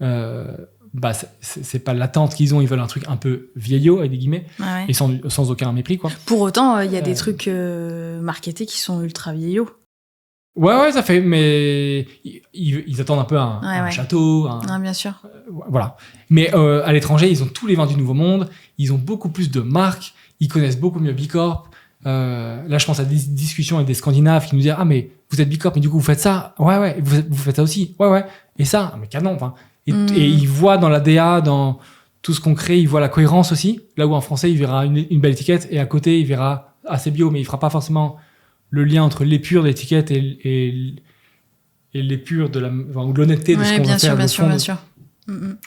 S2: c'est pas l'attente qu'ils ont. Ils veulent un truc un peu vieillot, avec des guillemets.
S1: Ouais.
S2: Et sans aucun mépris, quoi.
S1: Pour autant, il y a des trucs marketés qui sont ultra vieillots.
S2: Ouais, ça fait, mais ils attendent un peu un
S1: Ouais.
S2: château,
S1: Non, bien sûr.
S2: voilà. Mais à l'étranger, ils ont tous les vins du Nouveau Monde, ils ont beaucoup plus de marques, ils connaissent beaucoup mieux Bicorp. Là, je pense à des discussions avec des Scandinaves qui nous disent « Ah, mais vous êtes Bicorp, mais du coup, vous faites ça ?»« Ouais, vous faites ça aussi. »« Ouais. » Et ça, mais canon. Enfin, et ils voient dans la DA, dans tout ce qu'on crée, ils voient la cohérence aussi. Là où en français, il verra une belle étiquette et à côté, il verra « Ah, c'est bio », mais il fera pas forcément le lien entre l'épure de l'étiquette et l'épure ou de l'honnêteté de ce qu'on va faire.
S1: Bien sûr.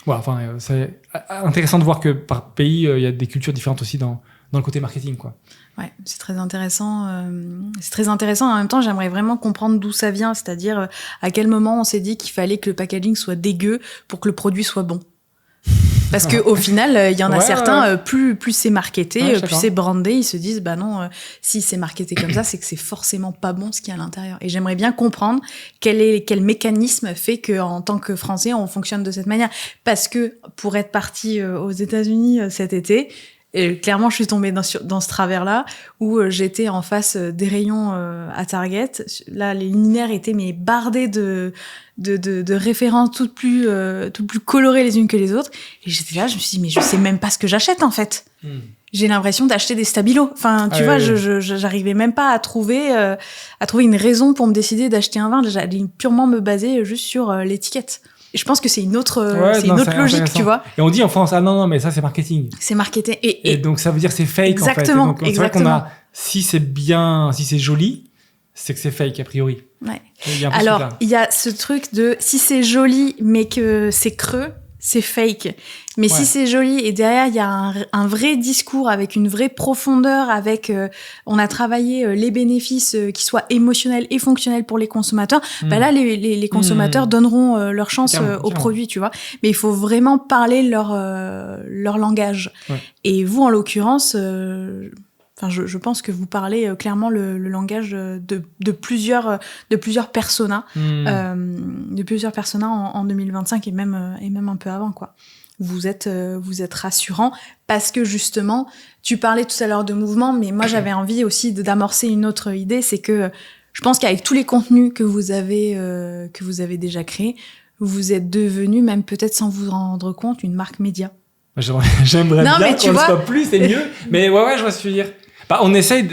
S2: Voilà, enfin, c'est intéressant de voir que par pays, il y a des cultures différentes aussi dans le côté marketing, quoi.
S1: Ouais, c'est très intéressant. C'est très intéressant. En même temps, j'aimerais vraiment comprendre d'où ça vient, c'est-à-dire à quel moment on s'est dit qu'il fallait que le packaging soit dégueu pour que le produit soit bon. Parce que au final, il y en a certains, plus c'est marketé, plus c'est brandé, ils se disent bah non, si c'est marketé comme ça, c'est que c'est forcément pas bon ce qu'il y a à l'intérieur. Et j'aimerais bien comprendre quel mécanisme fait que en tant que Français, on fonctionne de cette manière. Parce que pour être parti aux États-Unis cet été, et clairement, je suis tombée dans ce travers-là où j'étais en face des rayons à Target. Là, les linéaires étaient bardés de références toutes plus colorées les unes que les autres. Et j'étais là, je me suis dit mais je sais même pas ce que j'achète en fait. J'ai l'impression d'acheter des stabilos. Enfin, tu vois, j'arrivais même pas à trouver une raison pour me décider d'acheter un vin. J'allais purement me baser juste sur l'étiquette. Et je pense que c'est une autre logique, tu vois.
S2: Et on dit en France, ah non, mais ça c'est marketing.
S1: C'est marketé. Et
S2: donc ça veut dire c'est fake
S1: exactement,
S2: en fait. Donc, c'est vrai qu'on a, si c'est bien, si c'est joli, c'est que c'est fake a priori.
S1: Ouais.
S2: Alors,
S1: il y a ce truc de si c'est joli mais que c'est creux, c'est fake. Mais si c'est joli et derrière il y a un vrai discours avec une vraie profondeur, avec on a travaillé les bénéfices qui soient émotionnels et fonctionnels pour les consommateurs, bah là les consommateurs donneront leur chance au produit, tu vois. Mais il faut vraiment parler leur langage. Ouais. Et vous en l'occurrence je pense que vous parlez clairement le langage de plusieurs personas, de plusieurs personas en 2025 et même un peu avant, quoi. Vous êtes rassurant parce que justement, tu parlais tout à l'heure de mouvement, mais moi j'avais envie aussi d'amorcer une autre idée, c'est que je pense qu'avec tous les contenus que vous avez déjà créés, vous êtes devenu, même peut-être sans vous en rendre compte, une marque média.
S2: J'aimerais bien qu'on le soit plus, c'est mieux. Mais ouais, je vois ce que tu veux dire. On essaye.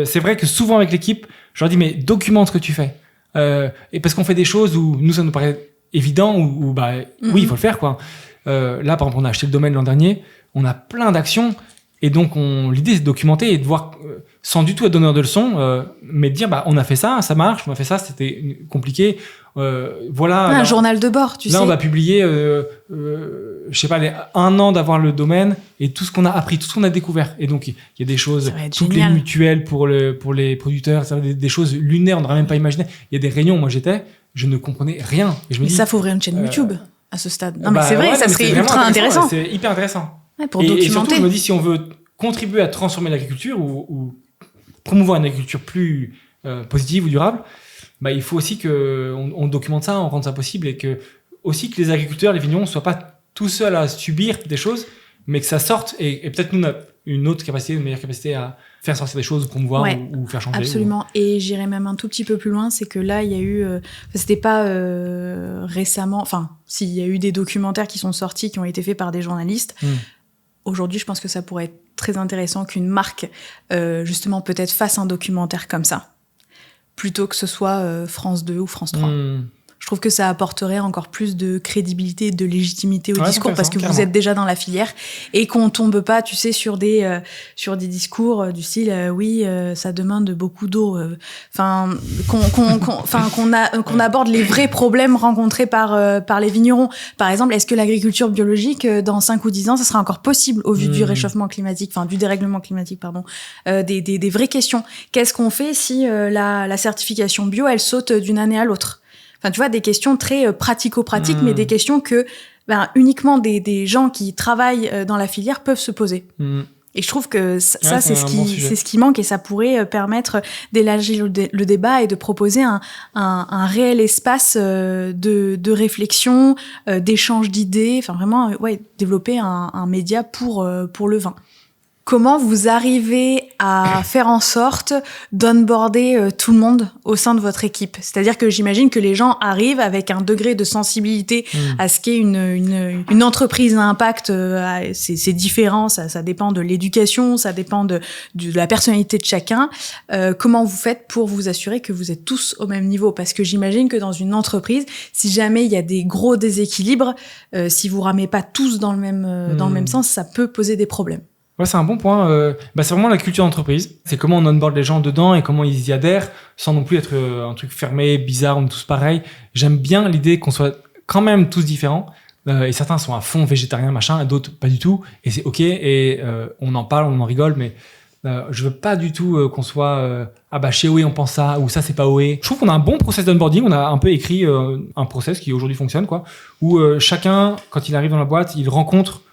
S2: C'est vrai que souvent avec l'équipe, je leur dis mais documente ce que tu fais. Et parce qu'on fait des choses où nous ça nous paraît évident où oui il faut le faire quoi. Là par exemple on a acheté le domaine l'an dernier, on a plein d'actions Et donc, l'idée, c'est de documenter et de voir, sans du tout être donneur de leçons, mais de dire, bah, on a fait ça marche, on a fait ça, c'était compliqué. Voilà.
S1: Un journal de bord, tu sais.
S2: Là, on va publier, je sais pas, 1 an d'avoir le domaine et tout ce qu'on a appris, tout ce qu'on a découvert. Et donc, il y a des choses, toutes
S1: génial.
S2: les mutuelles pour les producteurs, des choses lunaires, on n'aurait même pas imaginé. Il y a des réunions, moi j'étais, je ne comprenais rien. Et je me
S1: mais
S2: dis,
S1: ça, faut ouvrir une chaîne YouTube à ce stade. Non, mais c'est vrai,
S2: ouais,
S1: ça serait ultra intéressant.
S2: C'est hyper intéressant.
S1: Ouais, pour
S2: Et
S1: documenter.
S2: surtout, je me dis, si on veut contribuer à transformer l'agriculture ou promouvoir une agriculture plus positive ou durable, bah, il faut aussi qu'on documente ça, on rende ça possible et que les agriculteurs, les vignerons ne soient pas tout seuls à subir des choses, mais que ça sorte et peut-être nous, on a une autre capacité, une meilleure capacité à faire sortir des choses, promouvoir ou faire changer.
S1: Absolument. Et j'irais même un tout petit peu plus loin, c'est que là, il y a eu... c'était pas récemment... Enfin, s'il y a eu des documentaires qui sont sortis, qui ont été faits par des journalistes. Aujourd'hui, je pense que ça pourrait être très intéressant qu'une marque, justement, peut-être fasse un documentaire comme ça, plutôt que ce soit France 2 ou France 3. Je trouve que ça apporterait encore plus de crédibilité et de légitimité au discours parce que vous êtes déjà dans la filière et qu'on tombe pas, tu sais, sur des discours du style ça demande beaucoup d'eau. Enfin, qu'on aborde les vrais problèmes rencontrés par les vignerons. Par exemple, est-ce que l'agriculture biologique dans 5 ou 10 ans, ça sera encore possible au vu du réchauffement climatique, enfin du dérèglement climatique, pardon, des vraies questions. Qu'est-ce qu'on fait si la certification bio, elle saute d'une année à l'autre? Enfin, tu vois, des questions très pratico-pratiques, mais des questions que uniquement des gens qui travaillent dans la filière peuvent se poser. Et je trouve que ça, c'est ce qui manque et ça pourrait permettre d'élargir le débat et de proposer un réel espace de réflexion, d'échange d'idées, enfin vraiment, développer un média pour le vin. Comment vous arrivez à faire en sorte d'onboarder tout le monde au sein de votre équipe? C'est-à-dire que j'imagine que les gens arrivent avec un degré de sensibilité à ce qu'est une entreprise à impact. C'est différent, ça dépend de l'éducation, ça dépend de la personnalité de chacun. Comment vous faites pour vous assurer que vous êtes tous au même niveau? Parce que j'imagine que dans une entreprise, si jamais il y a des gros déséquilibres, si vous ramez pas tous dans le même sens, ça peut poser des problèmes.
S2: Ouais, c'est un bon point. C'est vraiment la culture d'entreprise. C'est comment on onboard les gens dedans et comment ils y adhèrent sans non plus être un truc fermé, bizarre, on est tous pareils. J'aime bien l'idée qu'on soit quand même tous différents. Et certains sont à fond végétariens, machin, et d'autres pas du tout. Et c'est OK. Et on en parle, on en rigole, mais je veux pas du tout qu'on soit chez OE on pense ça, ou ça c'est pas OE. Je trouve qu'on a un bon process d'onboarding. On a un peu écrit un process qui aujourd'hui fonctionne, quoi, où chacun, quand il arrive dans la boîte, il rencontre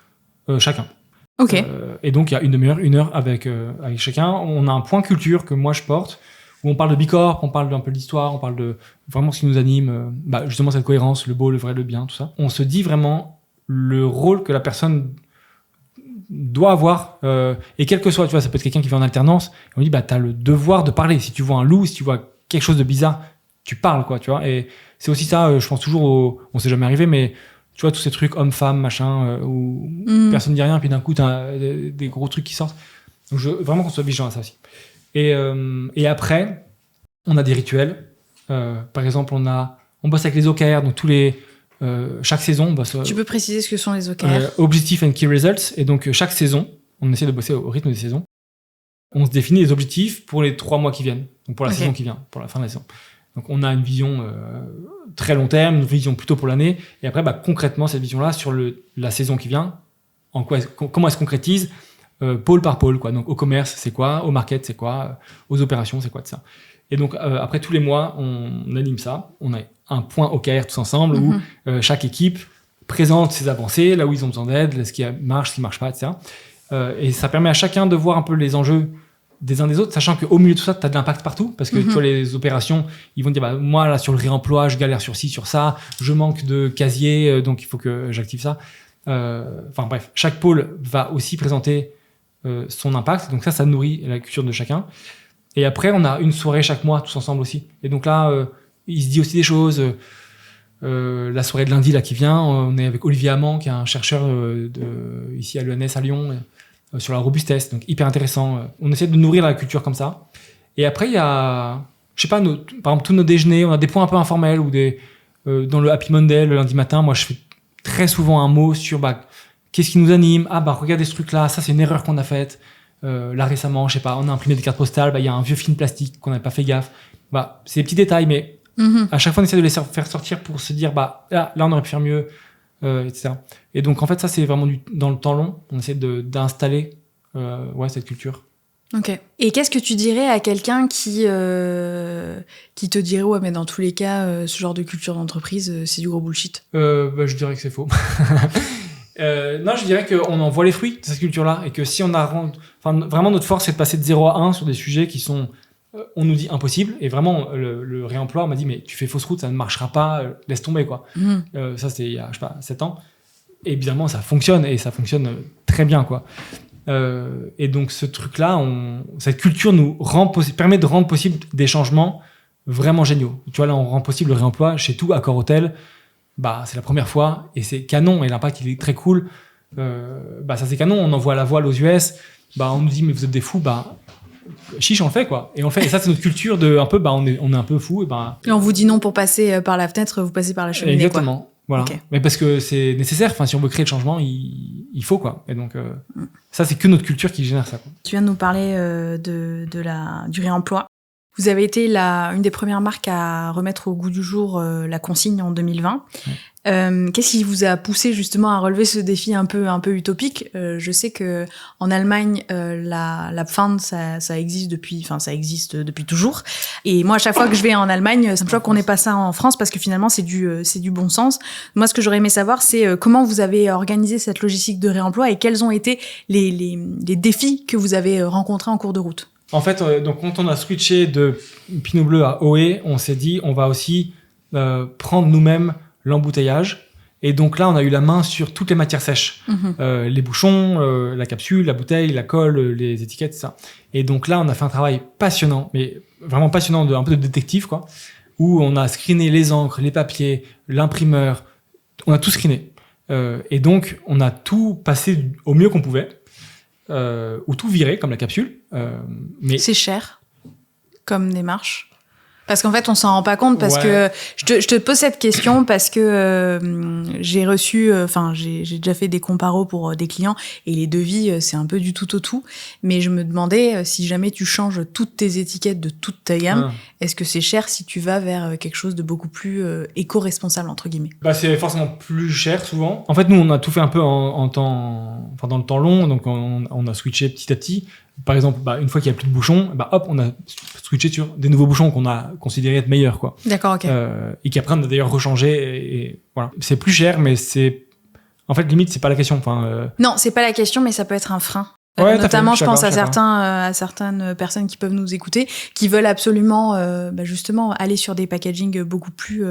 S2: chacun.
S1: Ok.
S2: Et donc, il y a une demi-heure, 1 heure avec chacun. On a un point culture que moi je porte, où on parle de Bicorp, on parle un peu de l'histoire, on parle de vraiment ce qui nous anime, justement cette cohérence, le beau, le vrai, le bien, tout ça. On se dit vraiment le rôle que la personne doit avoir, et quel que soit, tu vois, ça peut être quelqu'un qui fait en alternance, et on dit, t'as le devoir de parler. Si tu vois un loup, si tu vois quelque chose de bizarre, tu parles, quoi, tu vois. Et c'est aussi ça, je pense toujours on s'est jamais arrivé, mais tu vois, tous ces trucs homme-femme, machin, où personne ne dit rien, puis d'un coup, t'as des gros trucs qui sortent. Donc, vraiment qu'on soit vigilant à ça aussi. Et après, on a des rituels. Par exemple, on bosse avec les OKR, donc chaque saison, on bosse.
S1: Tu peux préciser ce que sont les OKR?
S2: Objectifs and Key Results. Et donc, chaque saison, on essaie de bosser au rythme des saisons. On se définit les objectifs pour les 3 mois qui viennent. Donc, pour la saison qui vient, pour la fin de la saison. Donc, on a une vision très long terme, une vision plutôt pour l'année. Et après, concrètement, cette vision-là, sur la saison qui vient, comment elle se concrétise, pôle par pôle, quoi. Donc, au commerce, c'est quoi? Au market, c'est quoi? Aux opérations, c'est quoi de ça? Et donc, après, tous les mois, on anime ça. On a un point OKR tous ensemble où chaque équipe présente ses avancées, là où ils ont besoin d'aide, ce qui marche, ce qui marche pas, etc. Et ça permet à chacun de voir un peu les enjeux des uns des autres, sachant qu'au milieu de tout ça, tu as de l'impact partout, parce que tu vois, les opérations, ils vont dire, moi, là, sur le réemploi, je galère sur ci, sur ça, je manque de casier, donc il faut que j'active ça. Enfin bref, chaque pôle va aussi présenter son impact, donc ça nourrit la culture de chacun. Et après, on a une soirée chaque mois, tous ensemble aussi. Et donc là, il se dit aussi des choses. La soirée de lundi là qui vient, on est avec Olivier Amand, qui est un chercheur ici à l'ENS à Lyon, sur la robustesse, donc hyper intéressant. On essaie de nourrir la culture comme ça. Et après, il y a, je sais pas, par exemple, tous nos déjeuners, on a des points un peu informels ou dans le Happy Monday, le lundi matin, moi, je fais très souvent un mot sur qu'est-ce qui nous anime? Ah, bah, regardez ce truc-là, ça, c'est une erreur qu'on a faite. Là, récemment, je sais pas, on a imprimé des cartes postales, bah, il y a un vieux film plastique qu'on n'avait pas fait gaffe. Bah, c'est des petits détails, mais à chaque fois, on essaie de les faire sortir pour se dire, bah, là, on aurait pu faire mieux, etc. Et donc, en fait, ça, c'est vraiment dans le temps long. On essaie d'installer, cette culture.
S1: Ok. Et qu'est-ce que tu dirais à quelqu'un qui te dirait ouais mais dans tous les cas ce genre de culture d'entreprise c'est du gros bullshit?
S2: Je dirais que c'est faux. Non, je dirais qu'on en voit les fruits de cette culture-là et que si on vraiment notre force c'est de passer de 0 à 1 sur des sujets qui sont on nous dit impossible et vraiment le réemploi on m'a dit mais tu fais fausse route ça ne marchera pas laisse tomber quoi. Ça c'était il y a je sais pas 7 ans et évidemment ça fonctionne et ça fonctionne très bien quoi. Et donc ce truc-là, cette culture nous permet de rendre possible des changements vraiment géniaux. Tu vois là, on rend possible le réemploi chez tout Accor Hôtel. Bah c'est la première fois et c'est canon et l'impact il est très cool. Ça c'est canon. On envoie la voile aux US. Bah on nous dit mais vous êtes des fous. Bah chiche on le fait quoi. Et on le fait. Et ça c'est notre culture de un peu. Bah on est un peu fou et
S1: on vous dit non pour passer par la fenêtre, vous passez par la cheminée.
S2: Exactement.
S1: Quoi.
S2: Voilà. Okay. Mais parce que c'est nécessaire. Enfin, si on veut créer le changement, il faut quoi. Et donc, ça, c'est que notre culture qui génère ça. Quoi.
S1: Tu viens de nous parler du réemploi. Vous avez été une des premières marques à remettre au goût du jour la consigne en 2020. Qu'est-ce qui vous a poussé justement à relever ce défi un peu utopique? Je sais que en Allemagne, la Pfand, ça existe depuis toujours. Et moi, à chaque fois que je vais en Allemagne, ça me choque qu'on n'ait pas ça en France parce que finalement, c'est du bon sens. Moi, ce que j'aurais aimé savoir, c'est comment vous avez organisé cette logistique de réemploi et quels ont été les défis que vous avez rencontrés en cours de route.
S2: En fait, donc quand on a switché de Pinot Bleu à OE, on s'est dit on va aussi prendre nous-mêmes l'embouteillage. Et donc là, on a eu la main sur toutes les matières sèches. Les bouchons, la capsule, la bouteille, la colle, les étiquettes, ça. Et donc là, on a fait un travail passionnant, mais vraiment passionnant, un peu de détective, quoi, où on a screené les encres, les papiers, l'imprimeur. On a tout screené. Et donc, on a tout passé au mieux qu'on pouvait. Ou tout viré, comme la capsule. Mais
S1: c'est cher comme démarche. Parce qu'en fait, on s'en rend pas compte parce que je te pose cette question parce que j'ai reçu, j'ai déjà fait des comparos pour des clients et les devis, c'est un peu du tout au tout. Mais je me demandais si jamais tu changes toutes tes étiquettes de toute ta gamme, est-ce que c'est cher si tu vas vers quelque chose de beaucoup plus éco-responsable entre guillemets? Bah
S2: c'est forcément plus cher souvent. En fait, nous on a tout fait un peu dans le temps long, donc on a switché petit à petit. Par exemple, une fois qu'il n'y a plus de bouchons, hop, on a switché sur des nouveaux bouchons qu'on a considérés être meilleurs, quoi.
S1: D'accord, ok.
S2: Et qu'après, on a d'ailleurs rechangé et voilà. C'est plus cher, mais en fait, limite, c'est pas la question.
S1: Non, c'est pas la question, mais ça peut être un frein.
S2: Ouais,
S1: notamment, je pense à certaines personnes qui peuvent nous écouter, qui veulent absolument, justement, aller sur des packaging beaucoup plus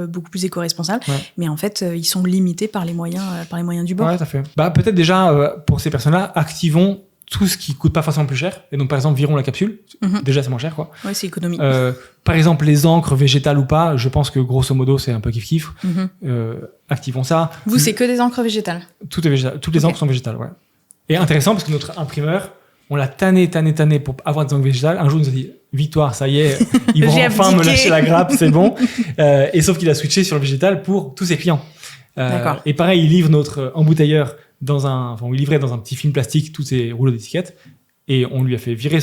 S1: éco-responsables. Ouais. Mais en fait, ils sont limités par les moyens du bord.
S2: Ouais, tout à fait. Peut-être déjà, pour ces personnes-là, activons tout ce qui coûte pas forcément plus cher. Et donc, par exemple, virons la capsule. Déjà, c'est moins cher, quoi.
S1: Ouais, c'est économique.
S2: Par exemple, les encres végétales ou pas, je pense que grosso modo, c'est un peu kiff-kiff. Activons ça.
S1: Vous, c'est que des encres végétales?
S2: Tout est végétal. Toutes les encres sont végétales, ouais. Et intéressant, parce que notre imprimeur, on l'a tanné pour avoir des encres végétales. Un jour, il nous a dit, Victoire, ça y est, ils vont enfin me lâcher la grappe, c'est bon. Et sauf qu'il a switché sur le végétal pour tous ses clients.
S1: D'accord.
S2: Et pareil, il livre notre embouteilleur il livrait dans un petit film plastique tous ses rouleaux d'étiquettes et on lui a fait virer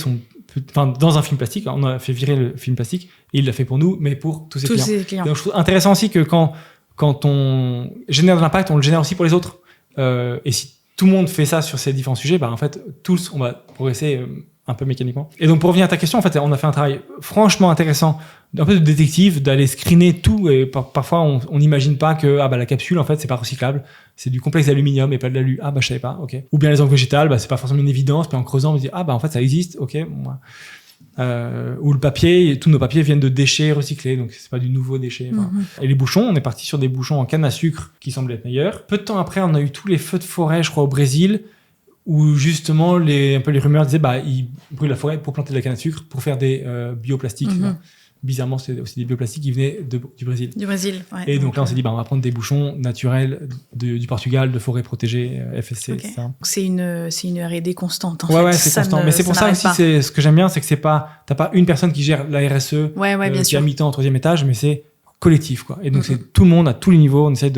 S2: dans un film plastique, on a fait virer le film plastique et il l'a fait pour nous, mais pour tous ses clients. Donc je trouve intéressant aussi que quand on génère de l'impact, on le génère aussi pour les autres. Et si tout le monde fait ça sur ces différents sujets, en fait, tous, on va progresser un peu mécaniquement. Et donc, pour revenir à ta question, en fait, on a fait un travail franchement intéressant, un peu de détective, d'aller screener tout. Et parfois, on n'imagine pas que la capsule, en fait, c'est pas recyclable. C'est du complexe d'aluminium et pas de l'alu. Je savais pas, ok. Ou bien les encres végétales, c'est pas forcément une évidence. Puis en creusant, on se dit, en fait, ça existe, ok. Ou le papier, tous nos papiers viennent de déchets recyclés, donc c'est pas du nouveau déchet. Et les bouchons, on est parti sur des bouchons en canne à sucre qui semblaient être meilleurs. Peu de temps après, on a eu tous les feux de forêt, je crois, au Brésil, où justement les rumeurs disaient ils brûlent la forêt pour planter de la canne à sucre, pour faire des bioplastiques. Bizarrement, c'était aussi des bioplastiques qui venaient du Brésil.
S1: Du Brésil, ouais.
S2: Et donc là, on s'est dit, on va prendre des bouchons naturels du Portugal, de forêts protégées, FSC,
S1: okay.
S2: etc.
S1: C'est une R&D constante, en
S2: fait. Ouais, c'est constant. Mais c'est pour ça aussi, ce que j'aime bien, c'est que t'as pas une personne qui gère la RSE,
S1: bien
S2: qui est à mi-temps au 3e étage, mais c'est collectif, quoi. Et donc, c'est tout le monde, à tous les niveaux, on essaie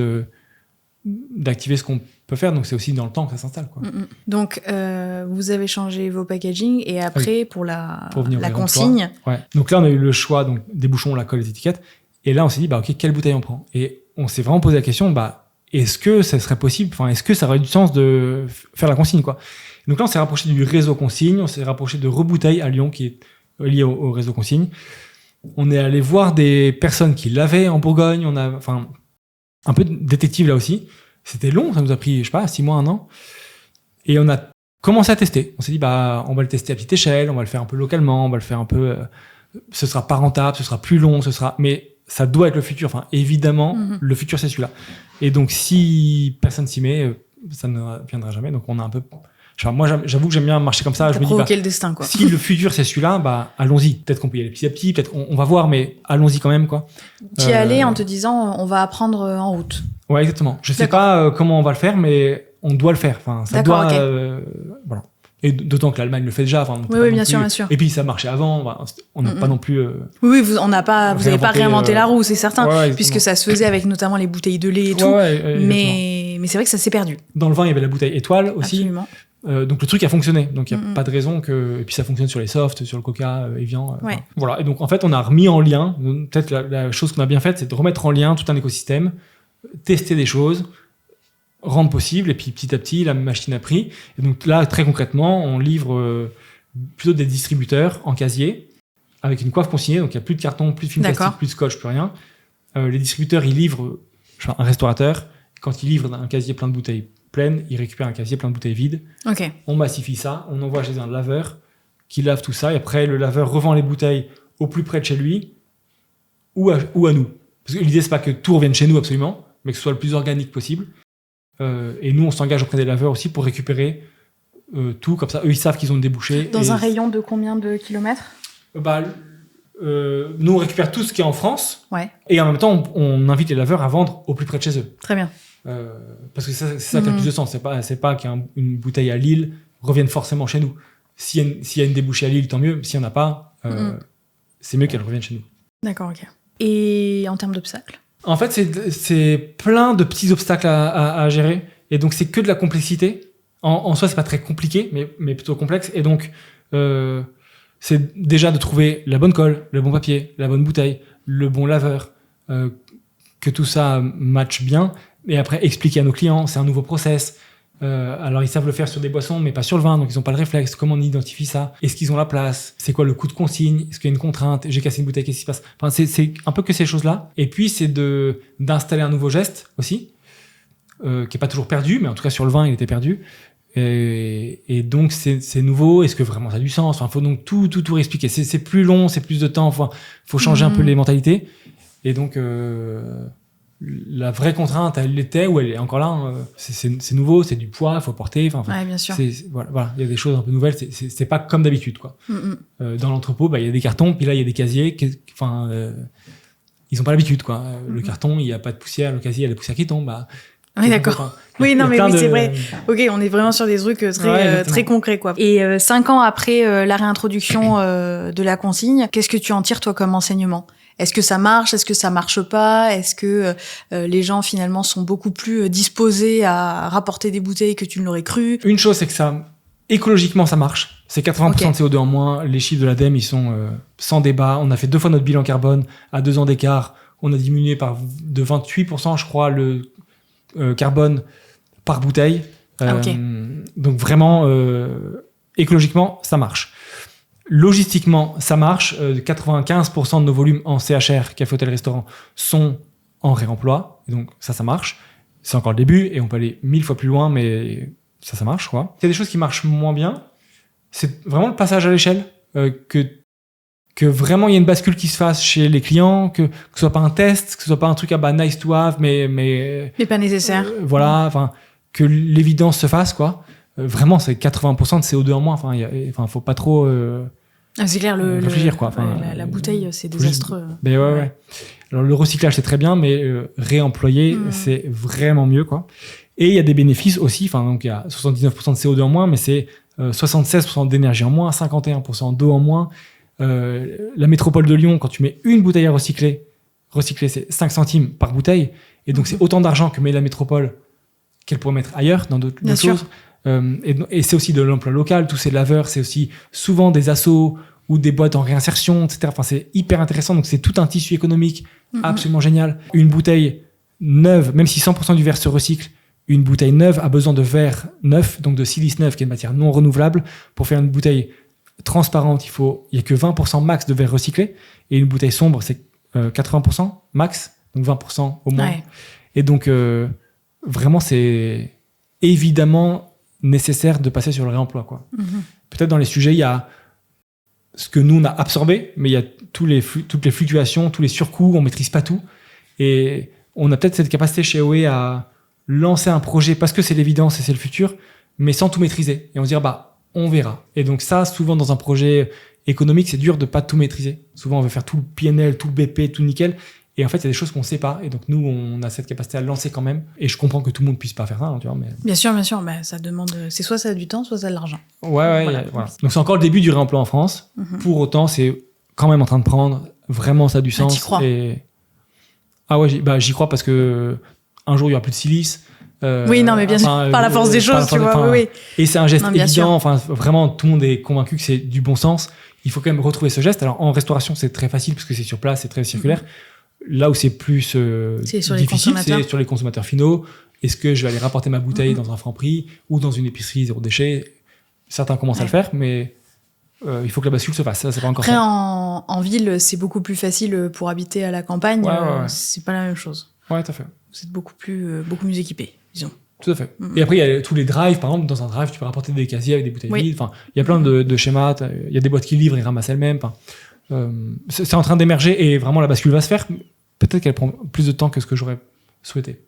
S2: d'activer ce qu'on peux faire. Donc, c'est aussi dans le temps que ça s'installe, quoi.
S1: Donc, vous avez changé vos packaging et après, pour la consigne.
S2: Ouais. Donc là, on a eu le choix donc, des bouchons, la colle, les étiquettes. Et là, on s'est dit, OK, quelle bouteille on prend? Et on s'est vraiment posé la question, est-ce que ça serait possible, est-ce que ça aurait du sens de faire la consigne, quoi? Donc là, on s'est rapproché du réseau consigne, on s'est rapproché de Rebouteille à Lyon, qui est lié au réseau consigne. On est allé voir des personnes qui l'avaient en Bourgogne, on a, un peu de détective là aussi. C'était long, ça nous a pris, je sais pas, 6 mois, 1 an. Et on a commencé à tester. On s'est dit, on va le tester à petite échelle, on va le faire un peu localement, on va le faire un peu, ce sera pas rentable, ce sera plus long, mais ça doit être le futur. Évidemment, le futur, c'est celui-là. Et donc, si personne s'y met, ça ne viendra jamais. Donc, on a un peu... moi, j'avoue que j'aime bien marcher comme ça.
S1: T'as provoqué le destin, quoi.
S2: Si le futur, c'est celui-là, allons-y. Peut-être qu'on peut y aller petit à petit, peut-être on va voir, mais allons-y quand même, quoi.
S1: Tu y allais en te disant, on va apprendre en route.
S2: Ouais, exactement. Je sais pas comment on va le faire, mais on doit le faire. Ça doit... voilà. Et d'autant que l'Allemagne le fait déjà.
S1: Oui, bien sûr.
S2: Et puis ça marchait avant. On n'a pas non plus.
S1: Oui, vous n'avez pas réinventé la roue, c'est certain, puisque ça se faisait avec notamment les bouteilles de lait et tout. Mais c'est vrai que ça s'est perdu.
S2: Dans le vin, il y avait la bouteille étoile aussi.
S1: Absolument.
S2: Donc le truc a fonctionné. Donc il y a pas de raison que. Et puis ça fonctionne sur les softs, sur le Coca, Evian. Voilà. Et donc en fait, on a remis en lien. Peut-être la chose qu'on a bien faite, c'est de remettre en lien tout un écosystème, tester des choses, rendre possible, et puis petit à petit la machine a pris. Et donc là, très concrètement, on livre plutôt des distributeurs en casier avec une coiffe consignée, donc il n'y a plus de carton, plus de film plastique, plus de scotch, plus rien. Les distributeurs, ils livrent un restaurateur, quand il livre un casier plein de bouteilles pleines, il récupère un casier plein de bouteilles vides. On massifie ça, on envoie chez un laveur qui lave tout ça, et après le laveur revend les bouteilles au plus près de chez lui ou à nous. Parce que l'idée, c'est pas que tout revienne chez nous absolument, mais que ce soit le plus organique possible. Et nous, on s'engage auprès des laveurs aussi pour récupérer tout, comme ça, eux, ils savent qu'ils ont débouché.
S1: Dans un rayon de combien de kilomètres?
S2: Nous, on récupère tout ce qui est en France,
S1: et
S2: en même temps, on invite les laveurs à vendre au plus près de chez eux.
S1: Très bien.
S2: Parce que c'est ça qui a le plus de sens. C'est pas qu'une bouteille à Lille revienne forcément chez nous. S'il y a une débouchée à Lille, tant mieux. S'il n'y en a pas, c'est mieux qu'elle revienne chez nous.
S1: D'accord, ok. Et en termes d'obstacles? En
S2: fait, c'est plein de petits obstacles à gérer. Et donc, c'est que de la complexité. En soi, c'est pas très compliqué, mais plutôt complexe. Et donc, c'est déjà de trouver la bonne colle, le bon papier, la bonne bouteille, le bon laveur, que tout ça matche bien. Et après, expliquer à nos clients, c'est un nouveau process. Alors, ils savent le faire sur des boissons, mais pas sur le vin, donc ils n'ont pas le réflexe. Comment on identifie ça? Est-ce qu'ils ont la place? C'est quoi le coût de consigne? Est-ce qu'il y a une contrainte? J'ai cassé une bouteille, qu'est-ce qui se passe? C'est un peu que ces choses-là. Et puis, c'est d'installer un nouveau geste aussi, qui n'est pas toujours perdu, mais en tout cas, sur le vin, il était perdu. Et donc, c'est nouveau. Est-ce que vraiment ça a du sens? Faut donc tout réexpliquer. C'est plus long, c'est plus de temps. Faut changer un peu les mentalités. Et donc... la vraie contrainte, elle l'était, ou elle est encore là. C'est nouveau, c'est du poids, il faut porter.
S1: Bien sûr.
S2: Voilà, il y a des choses un peu nouvelles. C'est pas comme d'habitude, quoi. Dans l'entrepôt, il y a des cartons, puis là, il y a des casiers. Ils ont pas l'habitude, quoi. Le carton, il y a pas de poussière, le casier, il y a la poussière qui tombe.
S1: Oui, d'accord. Oui, c'est vrai. Ok, on est vraiment sur des trucs très concrets, quoi. Et 5 ans après la réintroduction de la consigne, qu'est-ce que tu en tires, toi, comme enseignement? Est-ce que ça marche? Est-ce que ça marche pas? Est-ce que les gens, finalement, sont beaucoup plus disposés à rapporter des bouteilles que tu ne l'aurais cru?
S2: Une chose, c'est que écologiquement, ça marche. C'est 80% de CO2 en moins. Les chiffres de l'ADEME, ils sont sans débat. On a fait 2 fois notre bilan carbone à 2 ans d'écart. On a diminué de 28%, je crois, le carbone par bouteille. Donc vraiment, écologiquement, ça marche. Logistiquement, ça marche. 95% de nos volumes en CHR, café, hôtel, restaurant, sont en réemploi. Et donc ça marche. C'est encore le début et on peut aller 1000 fois plus loin, mais ça marche, quoi. Il y a des choses qui marchent moins bien. C'est vraiment le passage à l'échelle. Que vraiment il y a une bascule qui se fasse chez les clients, que ce soit pas un test, que ce soit pas un truc nice to have, mais
S1: pas nécessaire.
S2: Que l'évidence se fasse, quoi. Vraiment, c'est 80% de CO2 en moins. Faut pas trop
S1: c'est clair,
S2: réfléchir, quoi.
S1: La bouteille, c'est désastreux.
S2: Mais ouais. Alors le recyclage, c'est très bien, mais réemployer, c'est vraiment mieux, quoi. Et il y a des bénéfices aussi. Donc il y a 79% de CO2 en moins, mais c'est 76% d'énergie en moins, 51% d'eau en moins. La métropole de Lyon, quand tu mets une bouteille à recycler, c'est 5 centimes par bouteille. Et donc, c'est autant d'argent que met la métropole qu'elle pourrait mettre ailleurs, dans d'autres
S1: sûr.
S2: choses. Et c'est aussi de l'emploi local, tous ces laveurs, c'est aussi souvent des assos ou des boîtes en réinsertion, etc. Enfin, c'est hyper intéressant, donc c'est tout un tissu économique absolument génial. Une bouteille neuve, même si 100% du verre se recycle, une bouteille neuve a besoin de verre neuf, donc de silice neuf, qui est une matière non renouvelable. Pour faire une bouteille transparente, il n'y a que 20% max de verre recyclé, et une bouteille sombre, c'est 80% max, donc 20% au moins.
S1: Ouais.
S2: Et donc, vraiment, c'est évidemment nécessaire de passer sur le réemploi, quoi. Peut-être dans les sujets, il y a ce que nous, on a absorbé, mais il y a toutes les fluctuations, tous les surcoûts, on ne maîtrise pas tout. Et on a peut-être cette capacité chez OE à lancer un projet parce que c'est l'évidence et c'est le futur, mais sans tout maîtriser. Et on se dit, on verra. Et donc ça, souvent dans un projet économique, c'est dur de ne pas tout maîtriser. Souvent, on veut faire tout le PNL, tout le BP, tout nickel. Et en fait, il y a des choses qu'on ne sait pas. Et donc, nous, on a cette capacité à le lancer quand même. Et je comprends que tout le monde ne puisse pas faire ça. Hein, tu vois, mais...
S1: Bien sûr. Ça demande... C'est soit ça a du temps, soit ça a de l'argent.
S2: Ouais. Voilà. Donc, c'est encore le début du réemploi en France. Pour autant, c'est quand même en train de prendre. Vraiment, ça a du sens.
S1: T'y crois.
S2: Ah ouais, j'y crois parce que un jour, il n'y aura plus de silice.
S1: Oui, non, mais bien sûr. Par la force des choses, tu vois. Oui.
S2: Et c'est un geste
S1: bien
S2: évident.
S1: sûr.
S2: Enfin, vraiment, tout le monde est convaincu que c'est du bon sens. Il faut quand même retrouver ce geste. Alors, en restauration, c'est très facile parce que c'est sur place, c'est très circulaire. Là où c'est plus difficile, c'est sur les consommateurs finaux. Est-ce que je vais aller rapporter ma bouteille dans un Franprix ou dans une épicerie zéro déchet? Certains commencent à le faire, mais il faut que la bascule se fasse. Ça, c'est pas encore
S1: Après,
S2: fait.
S1: en ville, c'est beaucoup plus facile pour habiter à la campagne.
S2: Ouais.
S1: C'est pas la même chose.
S2: Ouais, tout à fait.
S1: Vous êtes beaucoup mieux équipés, disons.
S2: Tout à fait. Et après, il y a tous les drives. Par exemple, dans un drive, tu peux rapporter des casiers avec des bouteilles vides. Enfin, il y a plein de schémas. Il y a des boîtes qui livrent et ramassent elles-mêmes. Enfin, c'est en train d'émerger et vraiment la bascule va se faire. Peut-être qu'elle prend plus de temps que ce que j'aurais souhaité.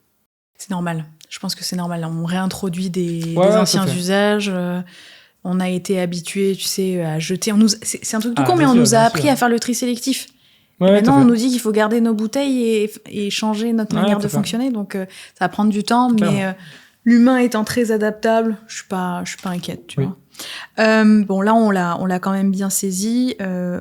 S1: C'est normal. Je pense que c'est normal. On réintroduit des
S2: Ouais,
S1: anciens usages. On a été habitués, tu sais, à jeter. C'est un truc tout con, mais
S2: bien
S1: on
S2: sûr,
S1: nous a
S2: bien
S1: appris
S2: sûr.
S1: à faire le tri sélectif.
S2: Ouais,
S1: Maintenant,
S2: tout à
S1: on
S2: fait.
S1: nous dit qu'il faut garder nos bouteilles et changer notre manière
S2: tout
S1: de
S2: à fait.
S1: fonctionner. Donc, ça va prendre du temps,
S2: Clairement.
S1: mais l'humain étant très adaptable, je suis pas inquiète, tu
S2: Oui.
S1: vois. Bon, là, on l'a quand même bien saisi.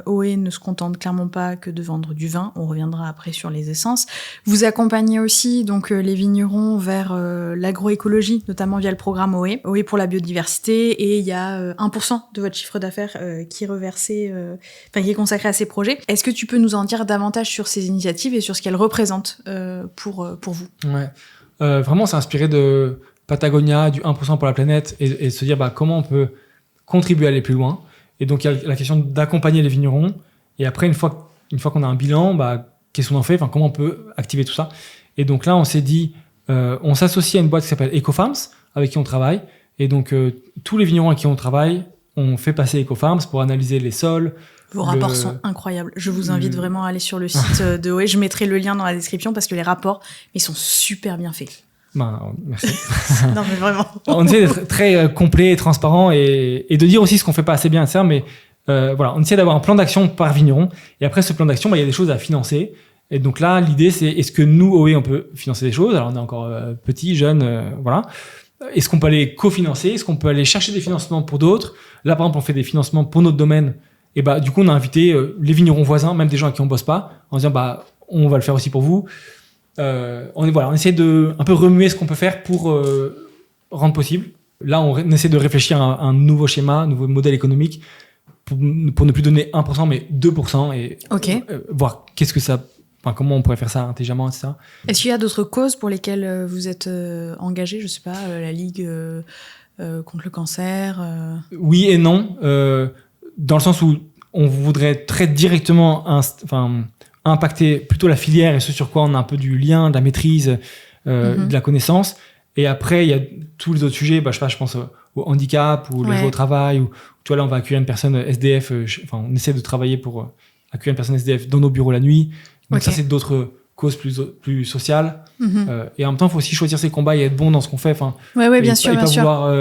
S1: OE ne se contente clairement pas que de vendre du vin. On reviendra après sur les essences. Vous accompagnez aussi donc les vignerons vers l'agroécologie, notamment via le programme OE. OE pour la biodiversité. Et il y a 1% de votre chiffre d'affaires qui est reversé, qui est consacré à ces projets. Est-ce que tu peux nous en dire davantage sur ces initiatives et sur ce qu'elles représentent pour vous?
S2: Ouais. Vraiment, c'est inspiré de Patagonia, du 1% pour la planète, et se dire comment on peut contribuer à aller plus loin. Et donc, il y a la question d'accompagner les vignerons. Et après, une fois qu'on a un bilan, qu'est-ce qu'on en fait? Comment on peut activer tout ça? Et donc là, on s'est dit, on s'associe à une boîte qui s'appelle EcoFarms, avec qui on travaille. Et donc, tous les vignerons avec qui on travaille, on fait passer EcoFarms pour analyser les sols.
S1: Vos rapports sont incroyables. Je vous invite vraiment à aller sur le site de OE. Je mettrai le lien dans la description parce que les rapports, ils sont super bien faits.
S2: Merci.
S1: Non, mais vraiment.
S2: On essaie d'être très complet et transparent et de dire aussi ce qu'on fait pas assez bien, etc. Mais voilà, on essaie d'avoir un plan d'action par vigneron. Et après ce plan d'action, il y a des choses à financer. Et donc là, l'idée, c'est est-ce que nous, OE, on peut financer des choses? Alors on est encore petits, jeunes, voilà. Est-ce qu'on peut aller cofinancer? Est-ce qu'on peut aller chercher des financements pour d'autres? Là, par exemple, on fait des financements pour notre domaine. Et du coup, on a invité les vignerons voisins, même des gens avec qui on bosse pas, en disant on va le faire aussi pour vous. On essaie de un peu remuer ce qu'on peut faire pour rendre possible. Là, on essaie de réfléchir à un nouveau schéma, un nouveau modèle économique pour ne plus donner 1%, mais 2% et voir comment on pourrait faire ça intelligemment, etc.
S1: Est-ce qu'il y a d'autres causes pour lesquelles vous êtes engagé? Je sais pas, la Ligue contre le cancer
S2: Oui et non. Dans le sens où on voudrait très directement impacter plutôt la filière et ce sur quoi on a un peu du lien, de la maîtrise, de la connaissance. Et après, il y a tous les autres sujets. Je pense au handicap ou le jour au travail. Ou, tu vois, là, on va accueillir une personne SDF. On essaie de travailler pour accueillir une personne SDF dans nos bureaux la nuit. Donc ça, c'est d'autres causes plus sociales. Et en même temps, il faut aussi choisir ses combats et être bon dans ce qu'on fait.
S1: Oui, bien sûr.
S2: Vouloir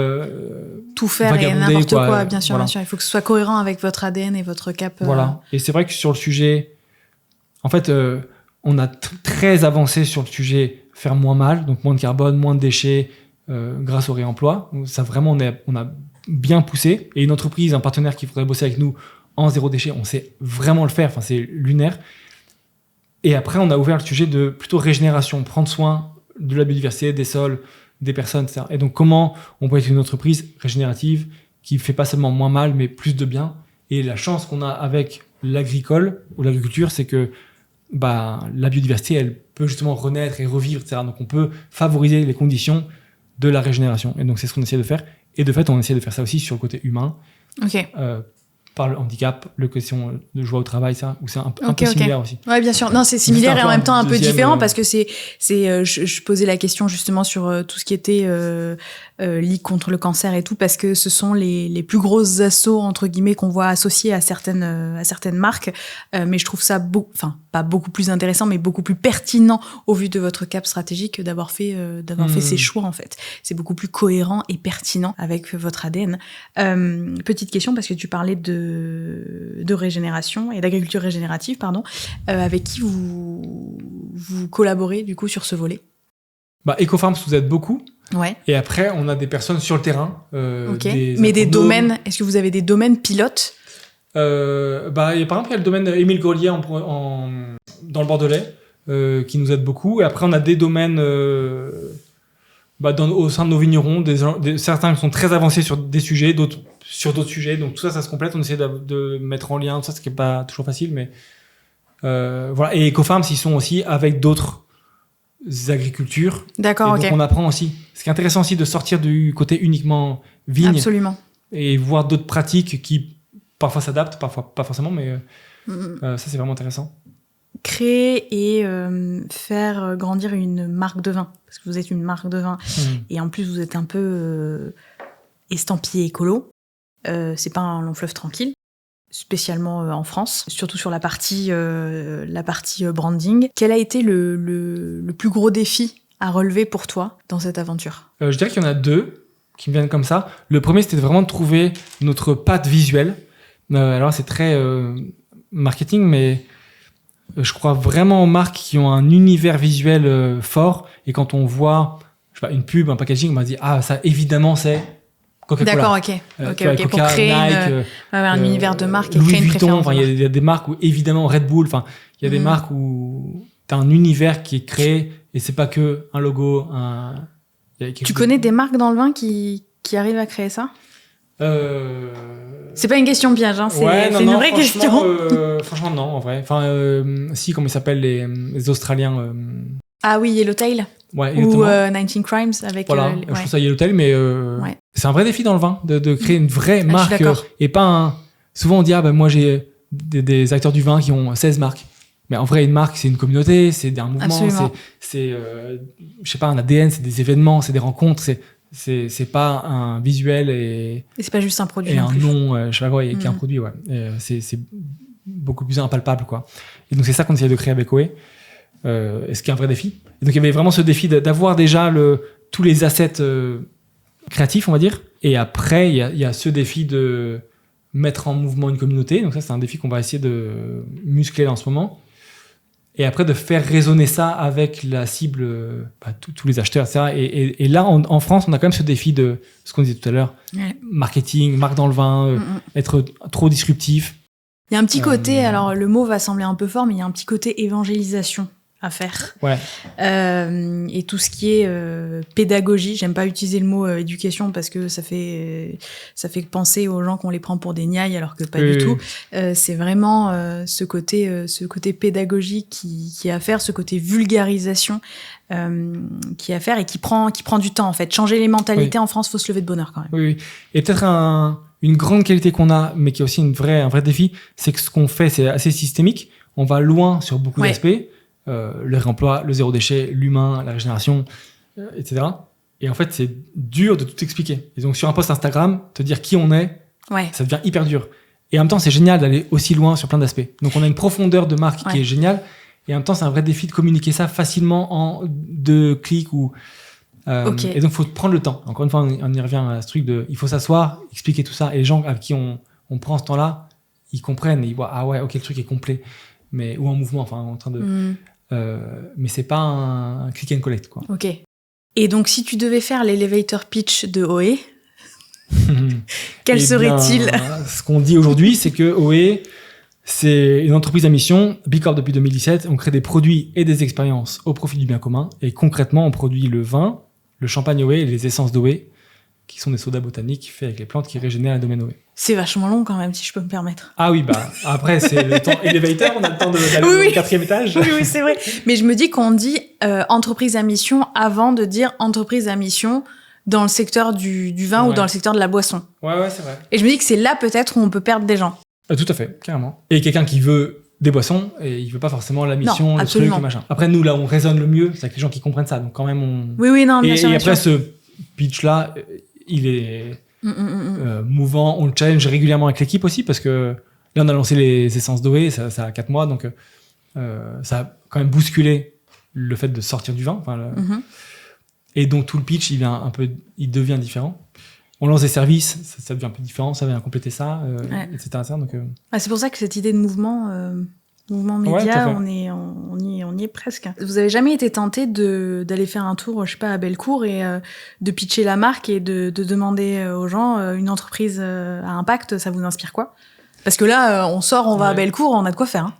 S1: tout faire et n'importe quoi. Bien sûr,
S2: voilà.
S1: bien sûr. Il faut que ce soit cohérent avec votre ADN et votre cap.
S2: Voilà. Et c'est vrai que sur le sujet, en fait, on a très avancé sur le sujet faire moins mal, donc moins de carbone, moins de déchets, grâce au réemploi. Ça vraiment, on a bien poussé. Et une entreprise, un partenaire qui voudrait bosser avec nous en zéro déchet, on sait vraiment le faire. C'est lunaire. Et après, on a ouvert le sujet de plutôt régénération, prendre soin de la biodiversité, des sols, des personnes, etc. Et donc, comment on peut être une entreprise régénérative qui fait pas seulement moins mal, mais plus de bien. Et la chance qu'on a avec l'agricole ou l'agriculture, c'est que la biodiversité, elle peut justement renaître et revivre, etc. Donc, on peut favoriser les conditions de la régénération. Et donc, c'est ce qu'on essaie de faire. Et de fait, on essaie de faire ça aussi sur le côté humain.
S1: Ok.
S2: Par le handicap, la question de joie au travail, ça, où c'est un peu similaire aussi.
S1: Ouais, bien sûr. Non, c'est similaire et en même temps un peu différent parce que je posais la question justement sur tout ce qui était ligue contre le cancer et tout parce que ce sont les plus grosses assauts entre guillemets qu'on voit associés à certaines marques. Mais je trouve ça pas beaucoup plus intéressant, mais beaucoup plus pertinent au vu de votre cap stratégique d'avoir fait ces choix en fait. C'est beaucoup plus cohérent et pertinent avec votre ADN. Petite question parce que tu parlais de régénération et d'agriculture régénérative, pardon. Avec qui vous collaborez du coup sur ce volet?
S2: Ecofarms vous aide beaucoup.
S1: Ouais.
S2: Et après, on a des personnes sur le terrain.
S1: Mais des domaines, est-ce que vous avez des domaines pilotes?
S2: Par exemple, il y a le domaine Émile Grelier dans le Bordelais qui nous aide beaucoup. Et après, on a des domaines au sein de nos vignerons, certains qui sont très avancés sur des sujets, d'autres sur d'autres sujets. Donc tout ça, ça se complète. On essaie de mettre en lien tout ça, ce qui n'est pas toujours facile. Mais voilà. Et Ecofarms, ils sont aussi avec d'autres agricultures.
S1: D'accord,
S2: donc on apprend aussi. Ce qui est intéressant aussi de sortir du côté uniquement vigne.
S1: Absolument.
S2: Et voir d'autres pratiques qui parfois s'adaptent, parfois pas forcément, mais ça c'est vraiment intéressant.
S1: Créer et faire grandir une marque de vin, parce que vous êtes une marque de vin, et en plus vous êtes un peu estampillé écolo. C'est pas un long fleuve tranquille, spécialement en France, surtout sur la partie branding. Quel a été le plus gros défi à relever pour toi dans cette aventure?
S2: Je dirais qu'il y en a deux qui me viennent comme ça. Le premier, c'était vraiment de trouver notre patte visuelle. Alors c'est très marketing, mais je crois vraiment aux marques qui ont un univers visuel fort. Et quand on voit une pub, un packaging, on m'a dit ça évidemment c'est Coca-Cola.
S1: D'accord, ok.
S2: Coca,
S1: pour créer
S2: Nike,
S1: un univers de marque et
S2: Louis
S1: créer une
S2: Vuitton.
S1: préférence.
S2: Il y a des marques où évidemment Red Bull. Enfin, il y a des marques où t'as un univers qui est créé et c'est pas que un logo.
S3: Tu connais des marques dans le vin qui arrivent à créer ça?
S1: C'est pas une question piège, hein, c'est une vraie question.
S2: Franchement, non, en vrai. Si, comment ils s'appellent les Australiens.
S1: Ah oui, Yellowtail.
S2: Ouais,
S1: ou 19 Crimes avec.
S2: Voilà, je trouve ça Yellowtail, mais c'est un vrai défi dans le vin de créer une vraie marque et pas Souvent on dit moi j'ai des acteurs du vin qui ont 16 marques. Mais en vrai, une marque, c'est une communauté, c'est un mouvement, c'est je sais pas, un ADN, c'est des événements, c'est des rencontres, c'est pas un visuel et c'est pas juste un produit. Et un nom, je sais pas quoi, qui est un produit, ouais. C'est beaucoup plus impalpable, quoi. Et donc c'est ça qu'on essaie de créer avec OE. Ce qui est un vrai défi. Et donc il y avait vraiment ce défi d'avoir déjà tous les assets créatifs, on va dire. Et après, il y a ce défi de mettre en mouvement une communauté. Donc ça, c'est un défi qu'on va essayer de muscler là en ce moment. Et après, de faire résonner ça avec la cible, tous les acheteurs, etc. Et là, en France, on a quand même ce défi de ce qu'on disait tout à l'heure, marketing, marque dans le vin, être trop disruptif.
S1: Il y a un petit côté, alors le mot va sembler un peu fort, mais il y a un petit côté évangélisation à faire.
S2: Ouais.
S1: Et tout ce qui est pédagogie, j'aime pas utiliser le mot éducation parce que ça fait penser aux gens qu'on les prend pour des niailles alors que pas du tout. C'est vraiment ce côté pédagogie qui est à faire, ce côté vulgarisation qui est à faire et qui prend du temps en fait. Changer les mentalités en France, faut se lever de bonne heure quand même.
S2: Oui. Et peut-être une grande qualité qu'on a, mais qui est aussi un vrai défi, c'est que ce qu'on fait, c'est assez systémique. On va loin sur beaucoup d'aspects. Le réemploi, le zéro déchet, l'humain, la régénération, etc. Et en fait, c'est dur de tout expliquer. Et donc, sur un post Instagram, te dire qui on est, ça devient hyper dur. Et en même temps, c'est génial d'aller aussi loin sur plein d'aspects. Donc, on a une profondeur de marque qui est géniale. Et en même temps, c'est un vrai défi de communiquer ça facilement en 2 clics. Et donc, il faut prendre le temps. Encore une fois, on y revient à ce truc il faut s'asseoir, expliquer tout ça. Et les gens avec qui on prend ce temps-là, ils comprennent. Et ils voient, le truc est complet. Ou en mouvement, en train de... mais c'est pas un click and collect, quoi.
S1: Ok. Et donc, si tu devais faire l'elevator pitch de OE, quel serait-il?
S2: Ce qu'on dit aujourd'hui, c'est que OE, c'est une entreprise à mission, B Corp depuis 2017. On crée des produits et des expériences au profit du bien commun. Et concrètement, on produit le vin, le champagne OE et les essences d'OE, qui sont des sodas botaniques faits avec les plantes qui régénèrent le domaine OE.
S3: C'est vachement long quand même, si je peux me permettre.
S2: Ah oui, après, c'est le temps elevator, on a le temps d'aller au 4e étage.
S3: Oui, c'est vrai. Mais je me dis qu'on dit entreprise à mission avant de dire entreprise à mission dans le secteur du vin ou dans le secteur de la boisson.
S2: Ouais, c'est vrai.
S3: Et je me dis que c'est là peut-être où on peut perdre des gens.
S2: Tout à fait, carrément. Et quelqu'un qui veut des boissons, et il veut pas forcément la mission, le truc, le machin. Après, nous, là, on raisonne le mieux, c'est avec les gens qui comprennent ça. Donc quand même, on...
S3: Oui, non, bien sûr.
S2: Et après, ce pitch-là, il est mouvant, on le challenge régulièrement avec l'équipe aussi, parce que là, on a lancé les essences d'OE, ça a 4 mois, donc ça a quand même bousculé le fait de sortir du vin. Et donc, tout le pitch, il devient différent. On lance des services, ça devient un peu différent, ça vient compléter ça, etc. Donc,
S3: c'est pour ça que cette idée de mouvement média, on y est presque. Vous avez jamais été tenté d'aller faire un tour, je sais pas, à Bellecour et de pitcher la marque et de demander aux gens une entreprise à impact, ça vous inspire quoi? Parce que là, on va à Bellecour, on a de quoi faire. Hein.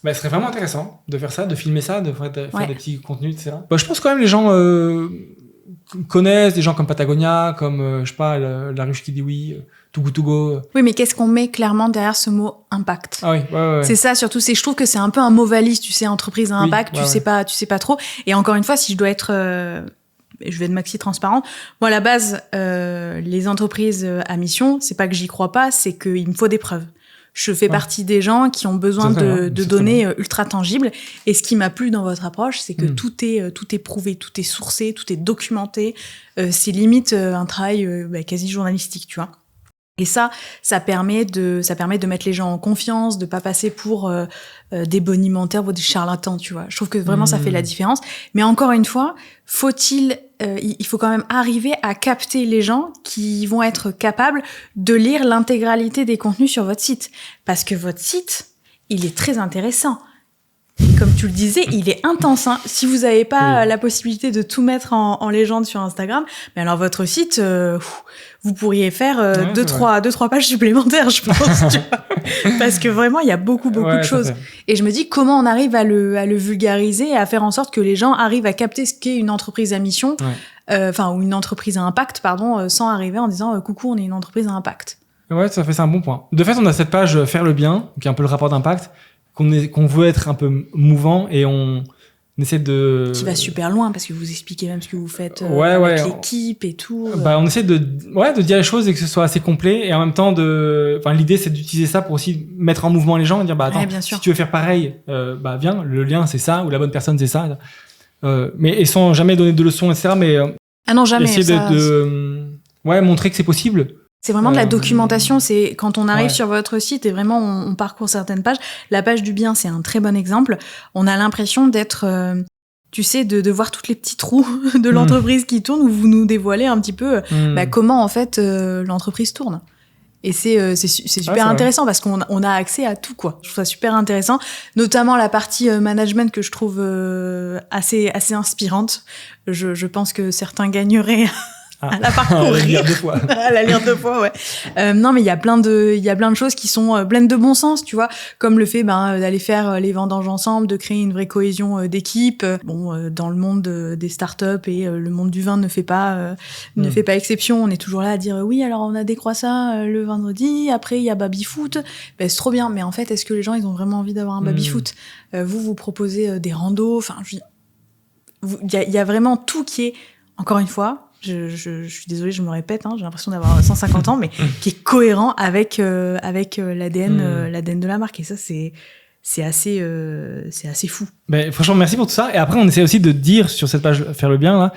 S2: Ce serait vraiment intéressant de faire ça, de filmer ça, de faire des petits contenus, etc. Je pense quand même les gens connaissent des gens comme Patagonia, comme, je sais pas, La Ruche qui dit oui, Too Good To Go.
S3: Oui, mais qu'est-ce qu'on met clairement derrière ce mot impact?
S2: Ah oui, ouais.
S3: C'est ça, surtout, je trouve que c'est un peu un mot valise, tu sais, entreprise à impact, tu sais pas trop. Et encore une fois, si je dois être, je vais être maxi transparente. Moi, à la base, les entreprises à mission, c'est pas que j'y crois pas, c'est qu'il me faut des preuves. Je fais partie des gens qui ont besoin de données ultra tangibles. Et ce qui m'a plu dans votre approche, c'est que tout est prouvé, tout est sourcé, tout est documenté. C'est limite un travail quasi journalistique, tu vois. Et ça permet de mettre les gens en confiance, de pas passer pour des bonimenteurs ou des charlatans, tu vois. Je trouve que vraiment ça fait la différence. Mais encore une fois, il faut quand même arriver à capter les gens qui vont être capables de lire l'intégralité des contenus sur votre site. Parce que votre site, il est très intéressant. Comme tu le disais, il est intense. Hein. Si vous n'avez pas la possibilité de tout mettre en légende sur Instagram, mais alors votre site, vous pourriez faire deux, trois pages supplémentaires, je pense. Tu vois. Parce que vraiment, il y a beaucoup de choses. Et je me dis, comment on arrive à le vulgariser et à faire en sorte que les gens arrivent à capter ce qu'est une entreprise à mission, ou une entreprise à impact, sans arriver en disant coucou, on est une entreprise à impact.
S2: Ouais, ça fait, c'est un bon point. De fait, on a cette page Faire le bien, qui est un peu le rapport d'impact, qu'on veut être un peu mouvant et on essaie de...
S3: Qui va super loin parce que vous expliquez même ce que vous faites avec l'équipe et tout.
S2: On essaie de dire les choses et que ce soit assez complet et en même temps l'idée c'est d'utiliser ça pour aussi mettre en mouvement les gens et dire attends, si tu veux faire pareil, viens, le lien c'est ça ou la bonne personne c'est ça. Mais sans jamais donner de leçons, etc. Mais
S3: non, jamais.
S2: Essayer de montrer que c'est possible.
S3: C'est vraiment de la documentation. C'est quand on arrive sur votre site et vraiment on parcourt certaines pages. La page du bien, c'est un très bon exemple. On a l'impression d'être, de voir toutes les petits trous de l'entreprise qui tournent où vous nous dévoilez un petit peu comment en fait l'entreprise tourne. Et c'est super intéressant parce qu'on a accès à tout quoi. Je trouve ça super intéressant, notamment la partie management que je trouve assez inspirante. Je pense que certains gagneraient à la parcourir.
S2: À la lire 2 fois.
S3: À la lire 2 fois, ouais. Non, mais il y a plein de choses qui sont pleines de bon sens, tu vois. Comme le fait, d'aller faire les vendanges ensemble, de créer une vraie cohésion d'équipe. Dans le monde des startups et le monde du vin ne fait pas exception. On est toujours là à dire, oui, alors on a décroît ça le vendredi. Après, il y a baby-foot. C'est trop bien. Mais en fait, est-ce que les gens, ils ont vraiment envie d'avoir un baby-foot? Vous proposez des randos. Enfin, il y a vraiment tout qui est, encore une fois, je suis désolée, je me répète, j'ai l'impression d'avoir 150 ans, mais qui est cohérent avec l'ADN de la marque. Et ça, c'est assez fou.
S2: Franchement, merci pour tout ça. Et après, on essaie aussi de dire sur cette page Faire le bien, là,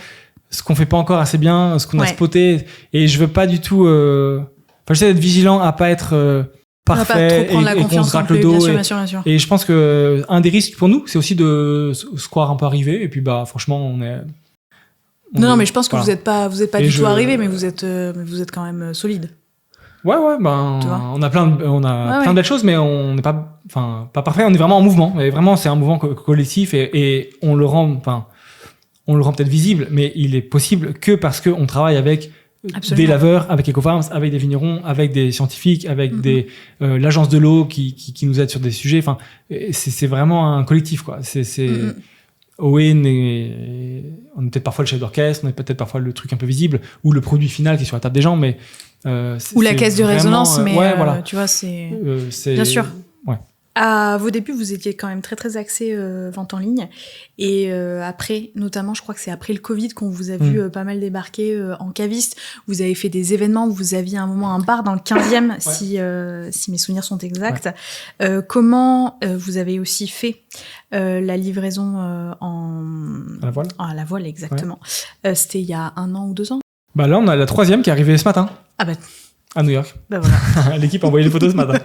S2: ce qu'on fait pas encore assez bien, ce qu'on a spoté. Et je veux pas du tout, j'essaie d'être vigilant à pas être, parfait et qu'on se gratte le dos.
S3: Bien sûr.
S2: Et je pense que un des risques pour nous, c'est aussi de se croire un peu arrivé. Et puis, franchement, on est...
S3: Non, mais je pense que vous êtes pas du tout arrivé, mais vous êtes quand même solide.
S2: Ouais, on a plein de belles choses, mais on n'est pas parfait. On est vraiment en mouvement. Et vraiment, c'est un mouvement collectif et on le rend peut-être visible, mais il est possible que parce qu'on travaille avec des laveurs, avec Ecofarms, avec des vignerons, avec des scientifiques, avec l'agence de l'eau qui nous aide sur des sujets. C'est vraiment un collectif, quoi. OE, on est peut-être parfois le chef d'orchestre, on est peut-être parfois le truc un peu visible, ou le produit final qui est sur la table des gens, mais...
S3: ou la caisse de résonance, mais
S2: voilà.
S3: tu vois, c'est...
S2: Bien
S3: sûr.
S2: Ouais.
S3: À vos débuts, vous étiez quand même très très axé vente en ligne. Et après, notamment, je crois que c'est après le Covid qu'on vous a vu pas mal débarquer en caviste. Vous avez fait des événements où vous aviez à un moment un bar dans le 15e, si mes souvenirs sont exacts. Ouais. Comment vous avez aussi fait la livraison
S2: à la voile.
S3: À la voile, exactement. Ouais. C'était il y a 1 an ou 2 ans.
S2: Bah là, on a la 3e qui est arrivée ce matin.
S3: Ah bah...
S2: À New York.
S3: Bah voilà.
S2: L'équipe a envoyé les photos ce matin.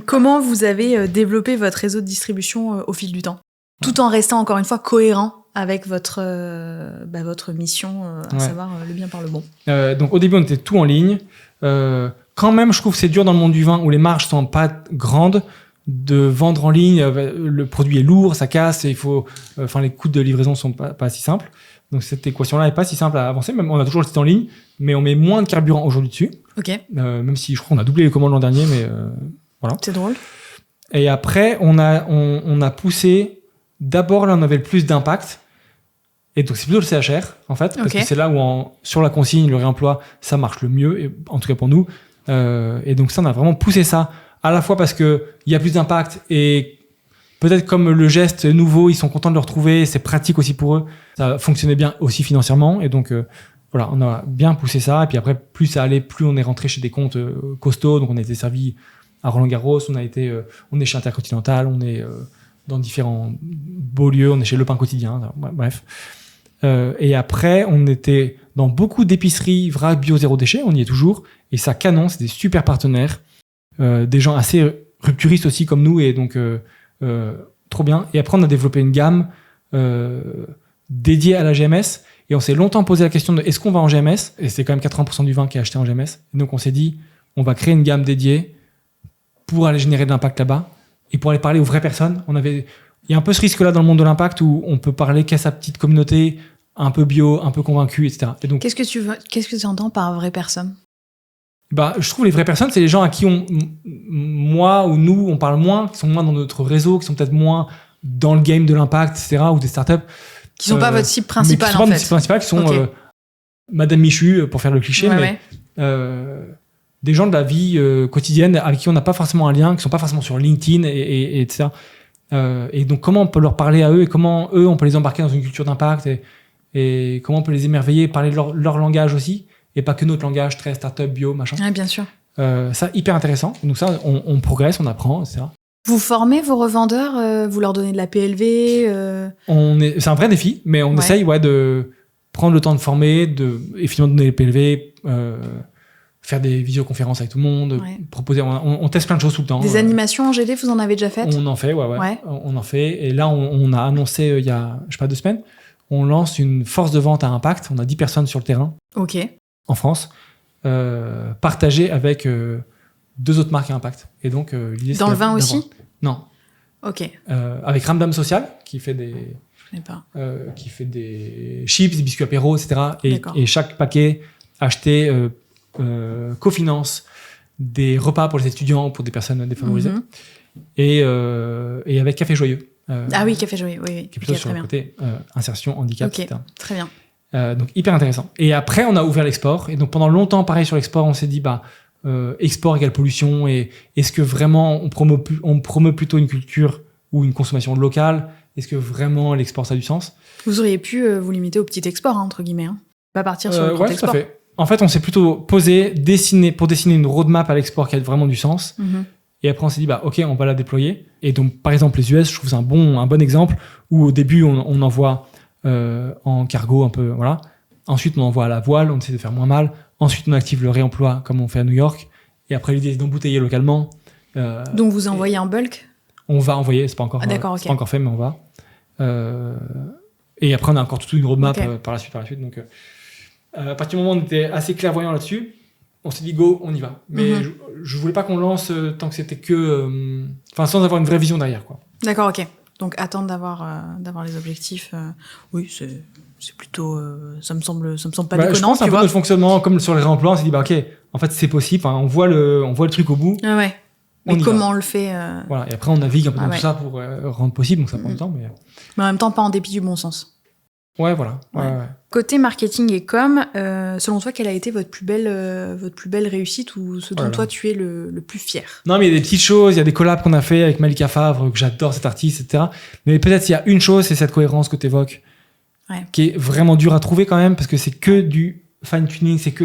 S3: Comment vous avez développé votre réseau de distribution au fil du temps, tout en restant encore une fois cohérent avec votre mission, à savoir le bien par le bon.
S2: Donc au début, on était tout en ligne. Quand même, je trouve que c'est dur dans le monde du vin où les marges sont pas grandes de vendre en ligne. Le produit est lourd, ça casse, et il faut. Les coûts de livraison sont pas si simples. Donc cette équation-là n'est pas si simple à avancer. Même on a toujours le site en ligne, mais on met moins de carburant aujourd'hui dessus.
S3: Ok.
S2: Même si je crois qu'on a doublé les commandes l'an dernier, mais voilà.
S3: C'est drôle.
S2: Et après, on a poussé. D'abord, là, on avait le plus d'impact. Et donc c'est plutôt le CHR en fait, parce que c'est là où sur la consigne, le réemploi, ça marche le mieux, et, en tout cas pour nous. Et donc ça, on a vraiment poussé ça, à la fois parce que il y a plus d'impact et peut-être comme le geste nouveau, ils sont contents de le retrouver, c'est pratique aussi pour eux. Ça fonctionnait bien aussi financièrement, et donc voilà, on a bien poussé ça. Et puis après, plus ça allait, plus on est rentré chez des comptes costauds. Donc on a été servi à Roland-Garros, on est chez Intercontinental, on est dans différents beaux lieux, on est chez Le Pain Quotidien, bref. Et après, on était dans beaucoup d'épiceries vrac, bio, zéro déchet, on y est toujours, et ça canon, c'est des super partenaires, des gens assez rupturistes aussi comme nous, et donc trop bien. Et après, on a développé une gamme dédiée à la GMS, et on s'est longtemps posé la question de est-ce qu'on va en GMS, et c'est quand même 80% du vin qui est acheté en GMS, et donc on s'est dit, on va créer une gamme dédiée pour aller générer de l'impact là-bas, et pour aller parler aux vraies personnes. Il y a un peu ce risque-là dans le monde de l'impact où on peut parler qu'à sa petite communauté, un peu bio, un peu convaincu, etc. Et donc,
S3: qu'est-ce que tu entends par vraie personne ?
S2: Je trouve les vraies personnes, c'est les gens à qui moi ou nous, on parle moins, qui sont moins dans notre réseau, qui sont peut-être moins dans le game de l'impact, etc., ou des startups.
S3: Qui sont pas votre cible principale,
S2: en fait. Votre cible principale, qui sont Madame Michu, pour faire le cliché, des gens de la vie quotidienne avec qui on n'a pas forcément un lien, qui sont pas forcément sur LinkedIn, et etc. Et donc, comment on peut leur parler à eux, et comment eux, on peut les embarquer dans une culture d'impact, et comment on peut les émerveiller, parler de leur langage aussi, et pas que notre langage très startup, bio, machin.
S3: Oui, bien sûr.
S2: Ça, hyper intéressant. Donc ça, on progresse, on apprend, etc.
S3: Vous formez vos revendeurs, vous leur donnez de la PLV
S2: C'est un vrai défi, mais on essaye de prendre le temps de former, et finalement donner les PLV, faire des visioconférences avec tout le monde, proposer. On teste plein de choses tout le temps.
S3: Des animations en GD, vous en avez déjà faites ?
S2: On en fait, ouais. On en fait. Et là, on a annoncé il y a, 2 semaines, on lance une force de vente à impact. On a 10 personnes sur le terrain.
S3: Ok.
S2: En France, partagées avec 2 autres marques à impact. Et donc, l'idée,
S3: dans le vin aussi ?
S2: Non.
S3: Ok.
S2: Avec Ramdam Social, qui fait des...
S3: Je connais pas.
S2: Qui fait des chips, des biscuits apéro, etc. Et chaque paquet acheté cofinance des repas pour les étudiants, pour des personnes défavorisées. Et avec Café Joyeux.
S3: Oui, Café Joyeux, oui.
S2: Qui est plutôt sur le côté insertion, handicap, etc.
S3: Très bien.
S2: Donc hyper intéressant. Et après, on a ouvert l'export. Et donc pendant longtemps, pareil sur l'export, on s'est dit, export égale pollution. Et est-ce que vraiment on promeut plutôt une culture ou une consommation locale ? Est-ce que vraiment l'export, ça a du sens ?
S3: Vous auriez pu vous limiter au petit export, entre guillemets. Pas partir sur le grand export.
S2: Tout à fait. En fait, on s'est plutôt posé, pour dessiner une roadmap à l'export qui a vraiment du sens. Et après, on s'est dit, OK, on va la déployer. Et donc, par exemple, les US, je trouve c'est un bon exemple où au début, on envoie en cargo un peu, voilà. Ensuite, on envoie à la voile, on essaie de faire moins mal. Ensuite, on active le réemploi comme on fait à New York. Et après, l'idée, c'est d'embouteiller localement.
S3: Donc, vous envoyez en bulk ?
S2: On va envoyer, c'est pas encore fait, mais on va. Et après, on a encore toute une roadmap par la suite. Donc, à partir du moment où on était assez clairvoyant là-dessus, on s'est dit go, on y va. Mais je voulais pas qu'on lance tant que c'était que... sans avoir une vraie vision derrière, quoi.
S3: D'accord, ok. Donc attendre d'avoir les objectifs, oui, c'est plutôt... ça me semble pas déconnant,
S2: je pense un peu notre fonctionnement, comme sur les réemplois, on s'est dit, OK, en fait, c'est possible. On voit le truc au bout.
S3: Ah ouais. Mais comment on le fait
S2: Voilà. Et après, on navigue un peu dans tout ça pour rendre possible, donc ça prend du temps.
S3: Mais en même temps, pas en dépit du bon sens.
S2: Ouais, voilà. Ouais.
S3: Côté marketing et com, selon toi, quelle a été votre plus belle réussite ou ce dont toi tu es le plus fier?
S2: Non, mais il y a des petites choses, il y a des collabs qu'on a fait avec Malika Favre, que j'adore cet artiste, etc. Mais peut-être il y a une chose, c'est cette cohérence que tu évoques, qui est vraiment dure à trouver quand même, parce que c'est que du fine-tuning, c'est que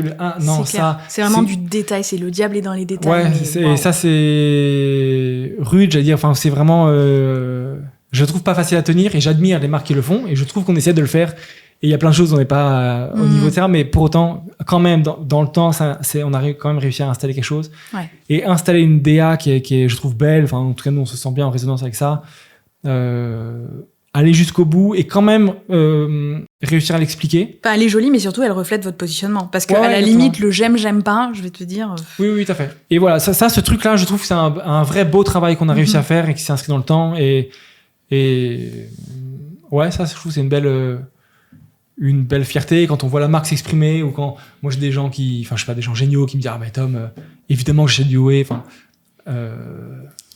S3: c'est vraiment du détail, c'est le diable est dans les détails.
S2: Ouais, ça c'est rude, j'allais dire, enfin c'est vraiment... je le trouve pas facile à tenir et j'admire les marques qui le font et je trouve qu'on essaie de le faire et il y a plein de choses où on n'est pas au niveau de ça, mais pour autant quand même dans le temps on a quand même réussi à installer quelque chose et installer une DA qui est je trouve belle, enfin en tout cas nous on se sent bien en résonance avec ça, aller jusqu'au bout et quand même réussir à l'expliquer.
S3: Enfin, elle est jolie mais surtout elle reflète votre positionnement parce que à la limite le j'aime pas, je vais te dire
S2: oui tout à fait. Et voilà, ça ce truc là je trouve que c'est un vrai beau travail qu'on a réussi à faire et qui s'est inscrit dans le temps et ouais, ça, je trouve que c'est une belle fierté quand on voit la marque s'exprimer ou quand moi j'ai des gens des gens géniaux qui me disent mais Tom, évidemment que j'achète du Ohé. Enfin,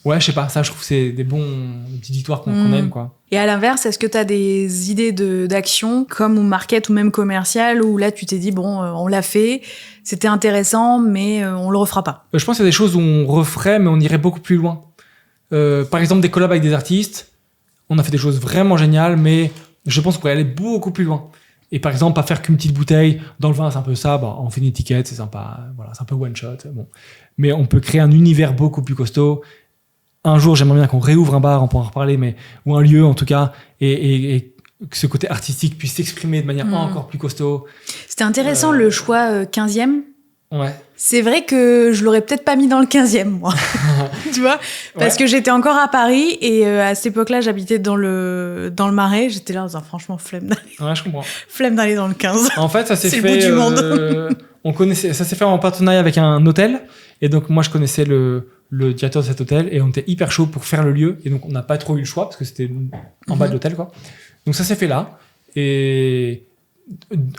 S2: ouais, je sais pas, ça, je trouve que c'est des petites victoires qu'on aime, quoi.
S3: Et à l'inverse, est-ce que tu as des idées d'action comme ou market ou même commercial où là tu t'es dit on l'a fait, c'était intéressant, mais on le refera pas?
S2: Je pense qu'il y a des choses où on referait, mais on irait beaucoup plus loin. Par exemple, des collabs avec des artistes. On a fait des choses vraiment géniales, mais je pense qu'on pourrait aller beaucoup plus loin. Et par exemple, pas faire qu'une petite bouteille. Dans le vin, c'est un peu ça. On fait une étiquette, c'est sympa. Voilà, c'est un peu one shot. Bon. Mais on peut créer un univers beaucoup plus costaud. Un jour, j'aimerais bien qu'on réouvre un bar, on pourra en reparler, ou un lieu en tout cas, et que ce côté artistique puisse s'exprimer de manière encore plus costaud.
S3: C'était intéressant le choix 15e.
S2: Ouais.
S3: C'est vrai que je l'aurais peut-être pas mis dans le 15e, moi. Tu vois? Parce que j'étais encore à Paris et à cette époque-là, j'habitais dans le Marais. J'étais là en disant, franchement, flemme d'aller.
S2: Ouais, je comprends.
S3: Flemme d'aller dans le 15.
S2: En fait, ça s'est fait.
S3: C'est le bout du monde.
S2: Ça s'est fait en partenariat avec un hôtel. Et donc, moi, je connaissais le directeur de cet hôtel et on était hyper chaud pour faire le lieu. Et donc, on n'a pas trop eu le choix parce que c'était en bas de l'hôtel, quoi. Donc, ça s'est fait là. Et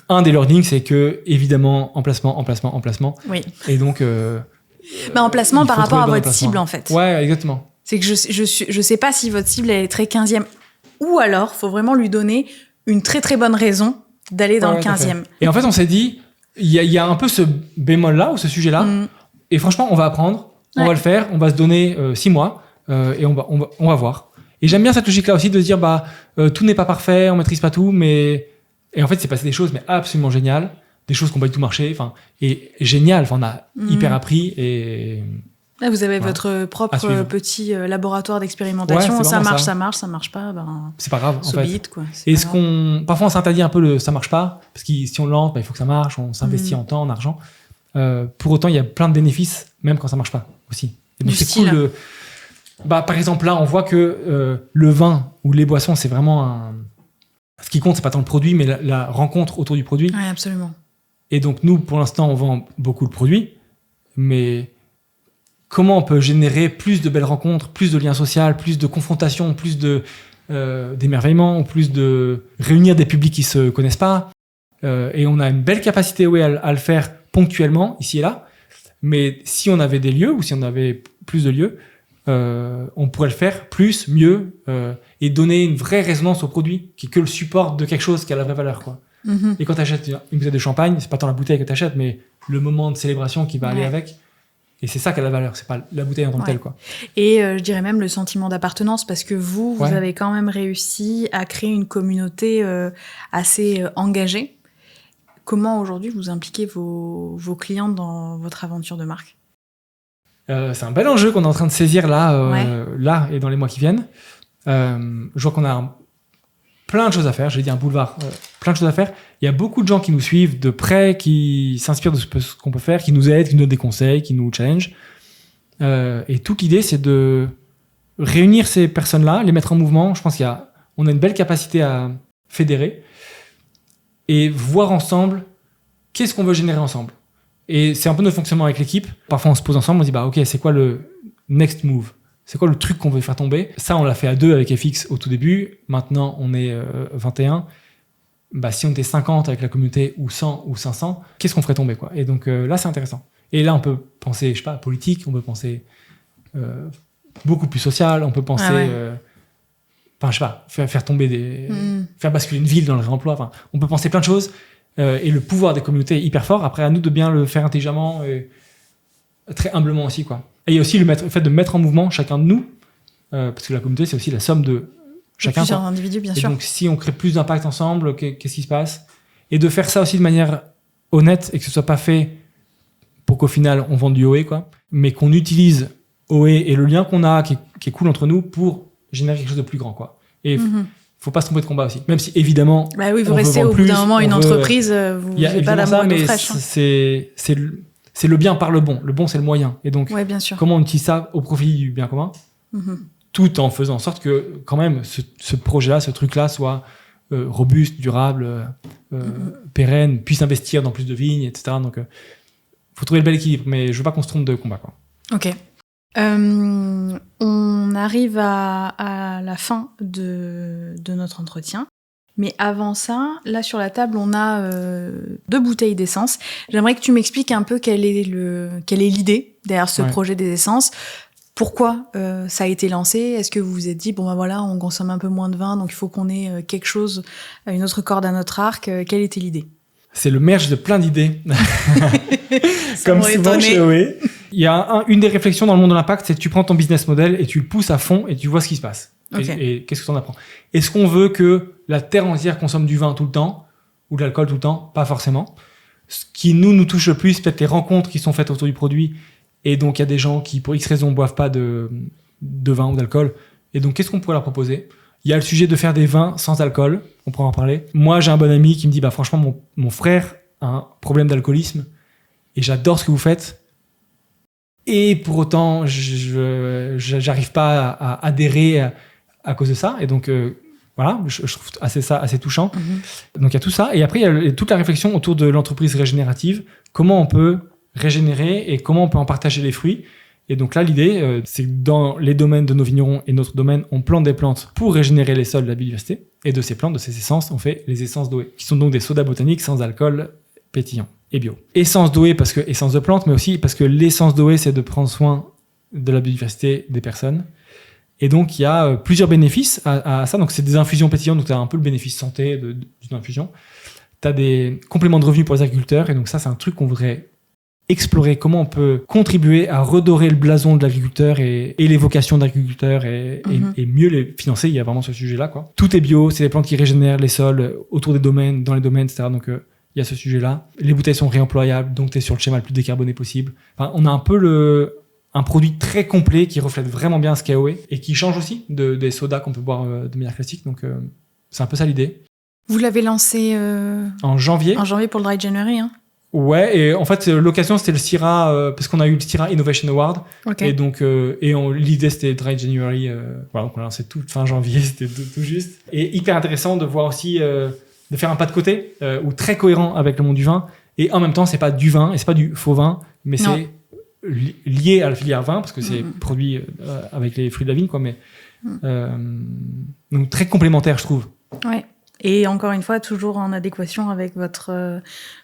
S2: un des learnings, c'est que, évidemment, emplacement.
S3: Oui.
S2: Et donc.
S3: Emplacement par rapport à votre cible, en fait.
S2: Ouais, exactement.
S3: C'est que je sais pas si votre cible elle est très 15e. Ou alors, faut vraiment lui donner une très très bonne raison d'aller dans le 15e.
S2: Et en fait, on s'est dit, il y a un peu ce bémol-là, ou ce sujet-là. Et franchement, on va apprendre, on va le faire, on va se donner 6 mois, et on va voir. Et j'aime bien cette logique-là aussi de se dire, tout n'est pas parfait, on maîtrise pas tout, mais. Et en fait, c'est passé des choses, mais absolument géniales. Des choses qui n'ont pas du tout marché. Et génial. On a hyper appris. Et
S3: là, vous avez votre propre petit laboratoire d'expérimentation.
S2: Ouais,
S3: ça marche pas.
S2: C'est pas grave, en fait.
S3: Vite, quoi.
S2: Et parfois, on s'interdit un peu ça marche pas. Parce que si on lance, il faut que ça marche. On s'investit en temps, en argent. Pour autant, il y a plein de bénéfices, même quand ça marche pas aussi. Et donc, c'est cool. Par exemple, là, on voit que le vin ou les boissons, c'est vraiment ce qui compte, c'est pas tant le produit, mais la rencontre autour du produit.
S3: Oui, absolument.
S2: Et donc, nous, pour l'instant, on vend beaucoup le produit, mais comment on peut générer plus de belles rencontres, plus de liens sociaux, plus de confrontations, plus d'émerveillement, plus de réunir des publics qui se connaissent pas. Et on a une belle capacité à le faire ponctuellement, ici et là. Mais si on avait des lieux, ou si on avait plus de lieux, on pourrait le faire plus, mieux, et donner une vraie résonance au produit, qui est que le support de quelque chose qui a la vraie valeur, quoi. Et quand tu achètes une bouteille de champagne, c'est pas tant la bouteille que tu achètes, mais le moment de célébration qui va aller avec. Et c'est ça qui a la valeur, c'est pas la bouteille en tant que telle, quoi.
S3: Et je dirais même le sentiment d'appartenance, parce que vous avez quand même réussi à créer une communauté assez engagée. Comment aujourd'hui vous impliquez vos clients dans votre aventure de marque?
S2: C'est un bel enjeu qu'on est en train de saisir là et dans les mois qui viennent. Je vois qu'on a plein de choses à faire. J'ai dit un boulevard, plein de choses à faire. Il y a beaucoup de gens qui nous suivent de près, qui s'inspirent de ce qu'on peut faire, qui nous aident, qui nous donnent des conseils, qui nous challenge. Et toute l'idée, c'est de réunir ces personnes-là, les mettre en mouvement. Je pense qu'on a une belle capacité à fédérer et voir ensemble qu'est-ce qu'on veut générer ensemble. Et c'est un peu notre fonctionnement avec l'équipe. Parfois, on se pose ensemble, on se dit, ok, c'est quoi le next move? C'est quoi le truc qu'on veut faire tomber? Ça, on l'a fait à 2 avec FX au tout début. Maintenant, on est 21. Si on était 50 avec la communauté, ou 100 ou 500, qu'est-ce qu'on ferait tomber, quoi? Et donc là, c'est intéressant. Et là, on peut penser, je sais pas, politique, on peut penser beaucoup plus social. On peut penser, je sais pas, faire tomber faire basculer une ville dans le réemploi. Enfin, on peut penser plein de choses. Et le pouvoir des communautés est hyper fort. Après, à nous de bien le faire intelligemment et très humblement aussi, quoi. Et il y a aussi le fait de mettre en mouvement chacun de nous, parce que la communauté, c'est aussi la somme de chacun.
S3: Plusieurs individus, bien sûr.
S2: Donc, si on crée plus d'impact ensemble, qu'est-ce qui se passe? Et de faire ça aussi de manière honnête et que ce soit pas fait pour qu'au final, on vende du OE, quoi. Mais qu'on utilise OE et le lien qu'on a, qui est cool entre nous, pour générer quelque chose de plus grand, quoi. Et faut pas se tromper de combat aussi. Même si, évidemment,
S3: bah oui, vous restez au bout d'un moment une entreprise, vous n'avez pas l'amour d'eau fraîche.
S2: C'est le bien par le bon. Le bon, c'est le moyen. Et donc,
S3: bien sûr.
S2: comment on utilise ça au profit du bien commun, tout en faisant en sorte que, quand même, ce projet-là, ce truc-là, soit robuste, durable, pérenne, puisse investir dans plus de vignes, etc. Donc, faut trouver le bel équilibre. Mais je veux pas qu'on se trompe de combat, quoi.
S3: Ok. On arrive à la fin de notre entretien. Mais avant ça, là sur la table, on a 2 bouteilles d'essence. J'aimerais que tu m'expliques un peu quelle est l'idée derrière ce projet des essences. Pourquoi ça a été lancé? Est-ce que vous vous êtes dit, bon ben voilà, on consomme un peu moins de vin, donc il faut qu'on ait quelque chose, une autre corde à notre arc. Quelle était l'idée?
S2: C'est le merge de plein d'idées. Comme souvent chez OE. Il y a une des réflexions dans le monde de l'impact, c'est que tu prends ton business model et tu le pousses à fond et tu vois ce qui se passe. Okay. Et qu'est-ce que tu en apprends? Est-ce qu'on veut que la terre entière consomme du vin tout le temps ou de l'alcool tout le temps? Pas forcément. Ce qui nous touche le plus, peut-être les rencontres qui sont faites autour du produit. Et donc, il y a des gens qui, pour X raisons, ne boivent pas de vin ou d'alcool. Et donc, qu'est-ce qu'on pourrait leur proposer? Il y a le sujet de faire des vins sans alcool. On pourra en parler. Moi, j'ai un bon ami qui me dit, franchement, mon frère a un problème d'alcoolisme et j'adore ce que vous faites. Et pour autant, j'arrive pas à adhérer à cause de ça. Et donc, voilà, je trouve ça assez touchant. Donc, il y a tout ça. Et après, il y a toute la réflexion autour de l'entreprise régénérative. Comment on peut régénérer et comment on peut en partager les fruits. Et donc là, l'idée, c'est que dans les domaines de nos vignerons et notre domaine, on plante des plantes pour régénérer les sols, la biodiversité. Et de ces plantes, de ces essences, on fait les essences d'OE, qui sont donc des sodas botaniques sans alcool, pétillants et bio. Essence d'OE parce que essence de plante, mais aussi parce que l'essence d'OE, c'est de prendre soin de la biodiversité des personnes. Et donc, il y a plusieurs bénéfices à ça. Donc, c'est des infusions pétillantes, donc tu as un peu le bénéfice santé d'une infusion. Tu as des compléments de revenus pour les agriculteurs. Et donc, ça, c'est un truc qu'on voudrait explorer. Comment on peut contribuer à redorer le blason de l'agriculteur et les vocations d'agriculteurs et mieux les financer. Il y a vraiment ce sujet-là, quoi. Tout est bio, c'est des plantes qui régénèrent les sols autour des domaines, dans les domaines, etc. Donc, il y a ce sujet-là. Les bouteilles sont réemployables, donc tu es sur le schéma le plus décarboné possible. Enfin, on a un peu un produit très complet qui reflète vraiment bien ce qu'est OE et qui change aussi des sodas qu'on peut boire de manière classique. Donc, c'est un peu ça l'idée.
S3: Vous l'avez lancé
S2: en janvier.
S3: En janvier pour le Dry January, hein.
S2: Ouais, et en fait, l'occasion, c'était le Syrah, parce qu'on a eu le Syrah Innovation Award. Okay. Et donc, l'idée, c'était Dry January. Voilà, donc on a lancé tout fin janvier, c'était tout juste. Et hyper intéressant de voir aussi, de faire un pas de côté, ou très cohérent avec le monde du vin. Et en même temps, c'est pas du vin, et c'est pas du faux vin, mais c'est lié à la filière vin, parce que c'est produit avec les fruits de la vigne, quoi. Mais, donc, très complémentaire, je trouve.
S3: Ouais. Et encore une fois, toujours en adéquation avec votre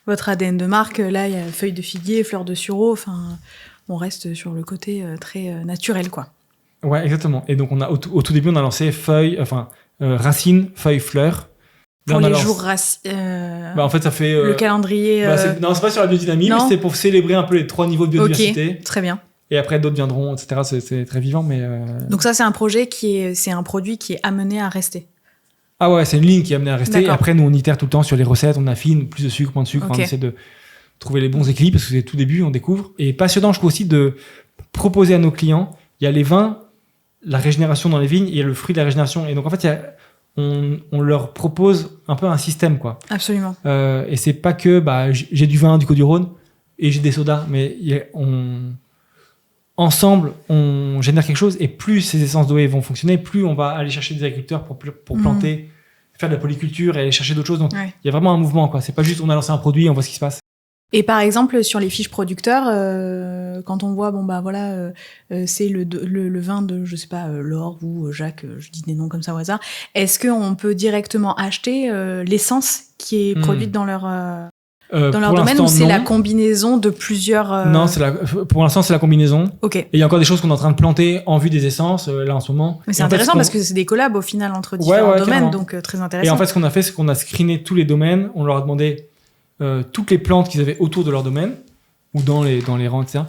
S3: ADN de marque. Là, il y a feuilles de figuier, fleurs de sureau. Enfin, on reste sur le côté très naturel, quoi.
S2: Ouais, exactement. Et donc, au tout début, on a lancé racines, feuilles, fleurs.
S3: Pour les jours racines.
S2: En fait, ça fait.
S3: Le calendrier.
S2: Non, c'est pas sur la biodynamie, mais c'est pour célébrer un peu les 3 niveaux de biodiversité.
S3: Ok, très bien.
S2: Et après, d'autres viendront, etc. C'est très vivant, mais.
S3: Donc ça, c'est un projet c'est un produit qui est amené à rester.
S2: Ah ouais, c'est une ligne qui est amenée à rester. D'accord. Et après, nous, on itère tout le temps sur les recettes, on affine, plus de sucre, moins de sucre. Okay. On essaie de trouver les bons équilibres parce que c'est tout début, on découvre. Et passionnant, je trouve aussi de proposer à nos clients, il y a les vins, la régénération dans les vignes, il y a le fruit de la régénération. Et donc, en fait, on leur propose un peu un système, quoi.
S3: Absolument.
S2: Et c'est pas que j'ai du vin du Côte-du-Rhône et j'ai des sodas, mais ensemble, on génère quelque chose, et plus ces essences d'OE vont fonctionner, plus on va aller chercher des agriculteurs pour planter, faire de la polyculture et aller chercher d'autres choses. Donc, il y a vraiment un mouvement, quoi. C'est pas juste on a lancé un produit, on voit ce qui se passe.
S3: Et par exemple, sur les fiches producteurs, quand on voit, c'est le vin de, je sais pas, Laure ou Jacques, je dis des noms comme ça au hasard, est-ce qu'on peut directement acheter l'essence qui est produite dans leur dans leur domaine, ou c'est la combinaison de plusieurs...
S2: Non, pour l'instant, c'est la combinaison.
S3: Ok.
S2: Et il y a encore des choses qu'on est en train de planter en vue des essences, là, en ce moment.
S3: Mais c'est intéressant parce que c'est des collabs, au final, entre différents domaines, carrément. Donc très intéressant.
S2: Et en fait, ce qu'on a fait, c'est qu'on a screené tous les domaines. On leur a demandé toutes les plantes qu'ils avaient autour de leur domaine, ou dans les rangs, etc.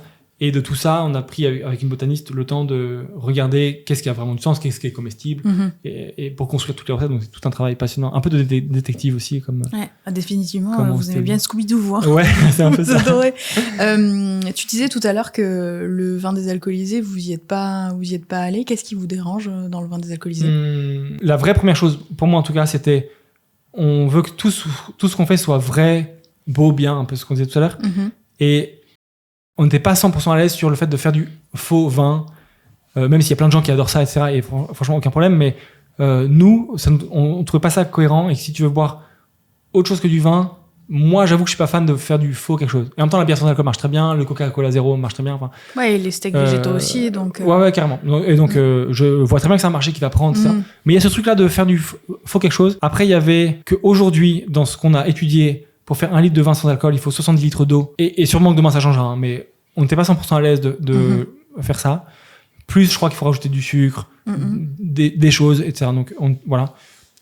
S2: Et de tout ça, on a pris avec une botaniste le temps de regarder qu'est-ce qui a vraiment du sens, qu'est-ce qui est comestible, et pour construire toutes les recettes. Donc c'est tout un travail passionnant, un peu de détective aussi, comme.
S3: Ouais, définitivement. Vous aimez bien Scooby-Doo, vous. Hein.
S2: Ouais, c'est un peu ça.
S3: Tu disais tout à l'heure que le vin désalcoolisé, vous y êtes pas allé. Qu'est-ce qui vous dérange dans le vin désalcoolisé?
S2: La vraie première chose, pour moi en tout cas, c'était on veut que tout ce qu'on fait soit vrai, beau, bien, un peu ce qu'on disait tout à l'heure, et on n'était pas 100% à l'aise sur le fait de faire du faux vin, même s'il y a plein de gens qui adorent ça, etc. Et franchement, aucun problème. Mais nous, on ne trouvait pas ça cohérent. Et que si tu veux boire autre chose que du vin, moi, j'avoue que je ne suis pas fan de faire du faux quelque chose. Et en même temps, la bière sans alcool marche très bien, le Coca-Cola zéro marche très bien. Enfin,
S3: ouais, et les steaks végétaux aussi. Donc,
S2: Ouais, carrément. Et donc, je vois très bien que c'est un marché qui va prendre, etc. Mais il y a ce truc-là de faire du faux quelque chose. Après, il y avait qu'aujourd'hui, dans ce qu'on a étudié, pour faire 1 litre de vin sans alcool, il faut 70 litres d'eau. Et sûrement que demain, ça changera. Hein, mais on n'était pas 100% à l'aise de faire ça. Plus, je crois qu'il faut rajouter du sucre, des choses, etc. Donc, voilà.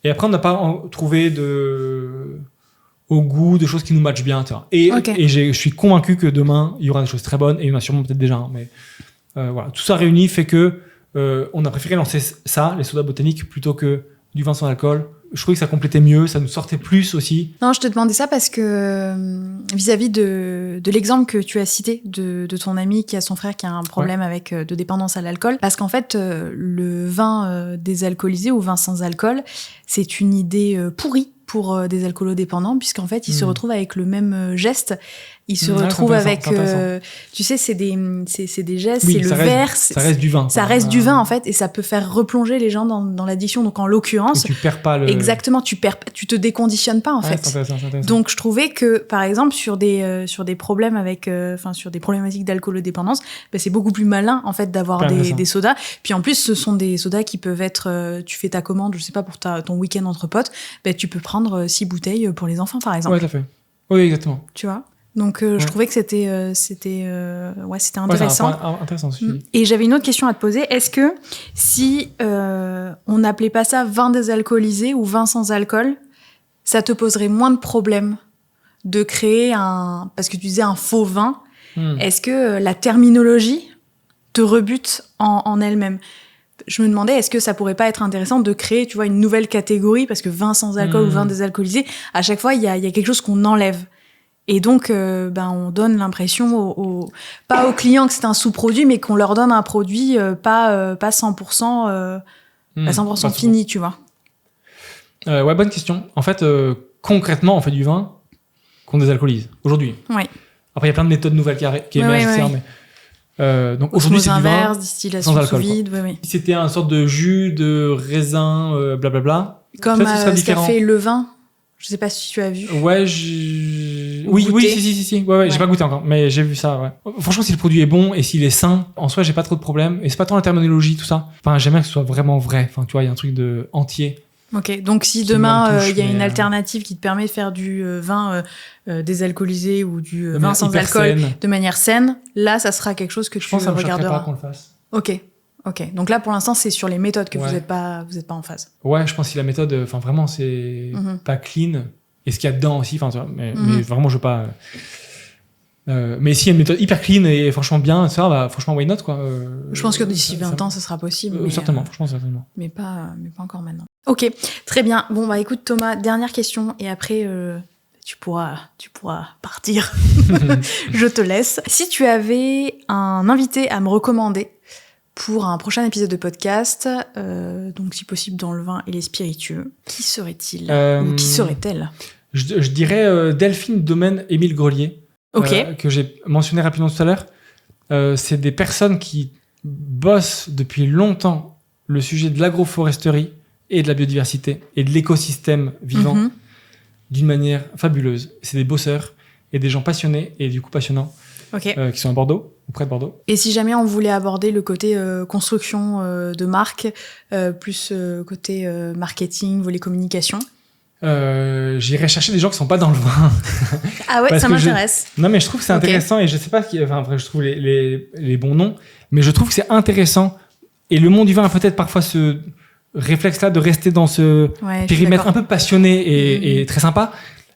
S2: Et après, on n'a pas trouvé au goût de choses qui nous matchent bien, etc. Et je suis convaincu que demain, il y aura des choses très bonnes. Et il y en a sûrement peut-être déjà. Hein, mais voilà. Tout ça réuni fait que on a préféré lancer ça, les sodas botaniques, plutôt que du vin sans alcool. Je trouvais que ça complétait mieux, ça nous sortait plus aussi.
S3: Non, je te demandais ça parce que vis-à-vis de l'exemple que tu as cité de ton ami qui a son frère qui a un problème avec de dépendance à l'alcool, parce qu'en fait, le vin désalcoolisé ou vin sans alcool, c'est une idée pourrie pour des alcoolodépendants, puisqu'en fait, ils se retrouvent avec le même geste. Ils se retrouvent avec, tu sais, c'est des gestes, c'est le verre.
S2: Ça reste du vin.
S3: Ça reste du vin, en fait, et ça peut faire replonger les gens dans l'addiction. Donc, en l'occurrence.
S2: Et tu perds pas le.
S3: Exactement, tu te déconditionnes pas, en fait.
S2: C'est intéressant.
S3: Donc, je trouvais que, par exemple, sur des problèmes sur des problématiques d'alcoolodépendance, c'est beaucoup plus malin, en fait, d'avoir des sodas. Puis, en plus, ce sont des sodas qui peuvent être, tu fais ta commande, je sais pas, pour ton week-end entre potes, tu peux prendre 6 bouteilles pour les enfants, par exemple.
S2: Ouais, tout à fait. Oui, exactement.
S3: Tu vois? Donc, je trouvais que c'était intéressant.
S2: Intéressant.
S3: Et j'avais une autre question à te poser. Est-ce que si on n'appelait pas ça vin désalcoolisé ou vin sans alcool, ça te poserait moins de problèmes de créer parce que tu disais un faux vin. Est-ce que la terminologie te rebute en elle-même? Je me demandais, est-ce que ça pourrait pas être intéressant de créer, tu vois, une nouvelle catégorie, parce que vin sans alcool ou vin désalcoolisé, à chaque fois, il y a quelque chose qu'on enlève. Et donc, on donne l'impression pas aux clients que c'est un sous-produit, mais qu'on leur donne un produit pas 100%, 100% fini, tu vois.
S2: Ouais, bonne question. En fait, concrètement, on fait du vin qu'on désalcoolise aujourd'hui.
S3: Oui.
S2: Après, il y a plein de méthodes nouvelles qui émergent, etc. Mais, donc aujourd'hui, c'est du vin
S3: distillation
S2: sans alcool.
S3: Sous vide, oui.
S2: Si c'était un sorte de jus de raisin, blablabla.
S3: Comme ce qu'a fait le vin. Je sais pas si tu as vu.
S2: Ouais, si. Ouais, j'ai pas goûté encore, mais j'ai vu ça, ouais. Franchement, si le produit est bon et s'il est sain, en soi, j'ai pas trop de problèmes. Et c'est pas tant la terminologie, tout ça. Enfin, j'aime bien que ce soit vraiment vrai. Enfin, tu vois, il y a un truc de entier.
S3: Ok, donc si demain, il y a une alternative qui te permet de faire du vin désalcoolisé ou du vin sans alcool de manière saine, là, ça sera quelque chose que tu regarderas. Je pense que ça me choquerait pas
S2: qu'on le fasse.
S3: Ok. Donc là, pour l'instant, c'est sur les méthodes que vous êtes pas en phase.
S2: Ouais, je pense que la méthode, enfin vraiment, c'est pas clean. Et ce qu'il y a dedans aussi, enfin, mais vraiment, je veux pas. Mais s'il y a une méthode hyper clean et franchement bien, ça, bah, franchement, why not, quoi.
S3: Je pense que d'ici 20 ans, ça sera possible.
S2: Certainement, franchement, certainement.
S3: Mais pas encore maintenant. Ok, très bien. Bon, bah écoute, Thomas, dernière question, et après, tu pourras partir. Je te laisse. Si tu avais un invité à me recommander pour un prochain épisode de podcast, donc si possible dans le vin et les spiritueux, qui serait-il ou qui serait-elle?
S2: Je dirais Delphine Domaine Émile Grelier, que j'ai mentionné rapidement tout à l'heure. C'est des personnes qui bossent depuis longtemps le sujet de l'agroforesterie et de la biodiversité et de l'écosystème vivant d'une manière fabuleuse. C'est des bosseurs et des gens passionnés et du coup passionnants qui sont à Bordeaux, ou près de Bordeaux.
S3: Et si jamais on voulait aborder le côté construction de marque, plus côté marketing, volet communication,
S2: J'irai chercher des gens qui sont pas dans le vin.
S3: Ah ouais, ça m'intéresse.
S2: Non, mais je trouve que c'est intéressant et je sais pas après, je trouve les bons noms, mais je trouve que c'est intéressant. Et le monde du vin a peut-être parfois ce réflexe-là de rester dans ce périmètre un peu passionné et très sympa.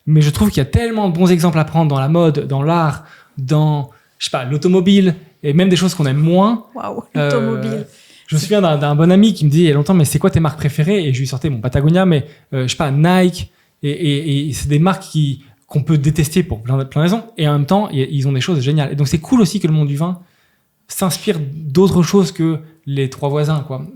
S2: Mais je trouve qu'il y a tellement de bons exemples à prendre dans la mode, dans l'art, dans, je sais pas, l'automobile et même des choses qu'on aime moins.
S3: Waouh, l'automobile.
S2: Je me souviens d'un bon ami qui me disait il y a longtemps, mais c'est quoi tes marques préférées? Et je lui sortais mon Patagonia, mais je sais pas, Nike. Et c'est des marques qu'on peut détester pour plein de raisons. Et en même temps, ils ont des choses géniales. Et donc, c'est cool aussi que le monde du vin s'inspire d'autres choses que les trois voisins, quoi.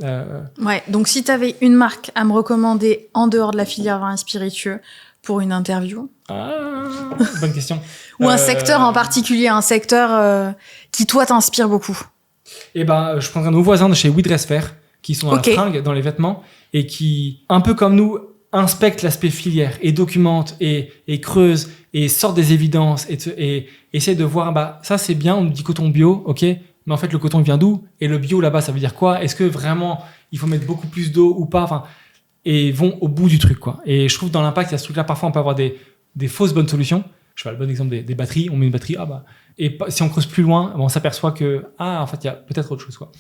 S3: Ouais, donc si tu avais une marque à me recommander en dehors de la filière vin et spiritueux pour une interview.
S2: Bonne question.
S3: Ou un secteur en particulier, un secteur qui, toi, t'inspire beaucoup.
S2: Eh ben, je prendrais nos voisins de chez We Dress Fair, qui sont dans la fringue, dans les vêtements, et qui, un peu comme nous, inspectent l'aspect filière et documentent et creusent et sortent des évidences et essayent de voir, ça c'est bien, on nous dit coton bio, ok, mais en fait le coton vient d'où? Et le bio là-bas, ça veut dire quoi? Est-ce que vraiment il faut mettre beaucoup plus d'eau ou pas? Enfin, et vont au bout du truc, quoi. Et je trouve que dans l'impact, il y a ce truc-là, parfois on peut avoir des fausses bonnes solutions. Je fais le bon exemple des batteries, on met une batterie, et si on creuse plus loin, on s'aperçoit que, en fait, il y a peut-être autre chose, quoi.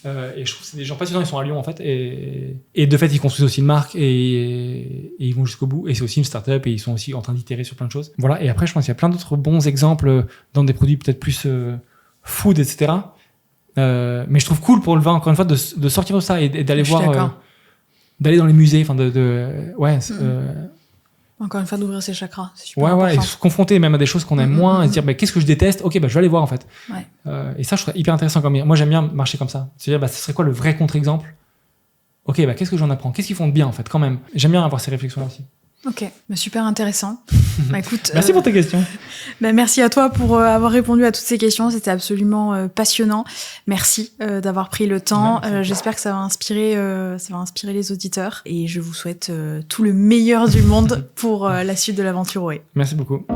S2: Et je trouve que c'est des gens passionnants, ils sont à Lyon, en fait, et de fait, ils construisent aussi une marque, et ils vont jusqu'au bout, et c'est aussi une start-up, et ils sont aussi en train d'itérer sur plein de choses. Voilà, et après, je pense qu'il y a plein d'autres bons exemples dans des produits peut-être plus food, etc. Mais je trouve cool pour le vin, encore une fois, de sortir de ça, et d'aller voir, d'aller dans les musées, enfin,
S3: encore une fois, d'ouvrir ses chakras. C'est super important.
S2: Et se confronter même à des choses qu'on aime moins, et se dire, qu'est-ce que je déteste? Ok, je vais aller voir, en fait.
S3: Ouais.
S2: Et ça, je trouve hyper intéressant. Moi, j'aime bien marcher comme ça. C'est-à-dire, ce serait quoi le vrai contre-exemple? Ok, qu'est-ce que j'en apprends? Qu'est-ce qu'ils font de bien, en fait, quand même? J'aime bien avoir ces réflexions-là aussi.
S3: Ok, super intéressant. Écoute,
S2: merci pour tes questions.
S3: Merci à toi pour avoir répondu à toutes ces questions. C'était absolument passionnant. Merci d'avoir pris le temps. J'espère que ça va inspirer les auditeurs. Et je vous souhaite tout le meilleur du monde pour la suite de l'aventure OE.
S2: Merci beaucoup.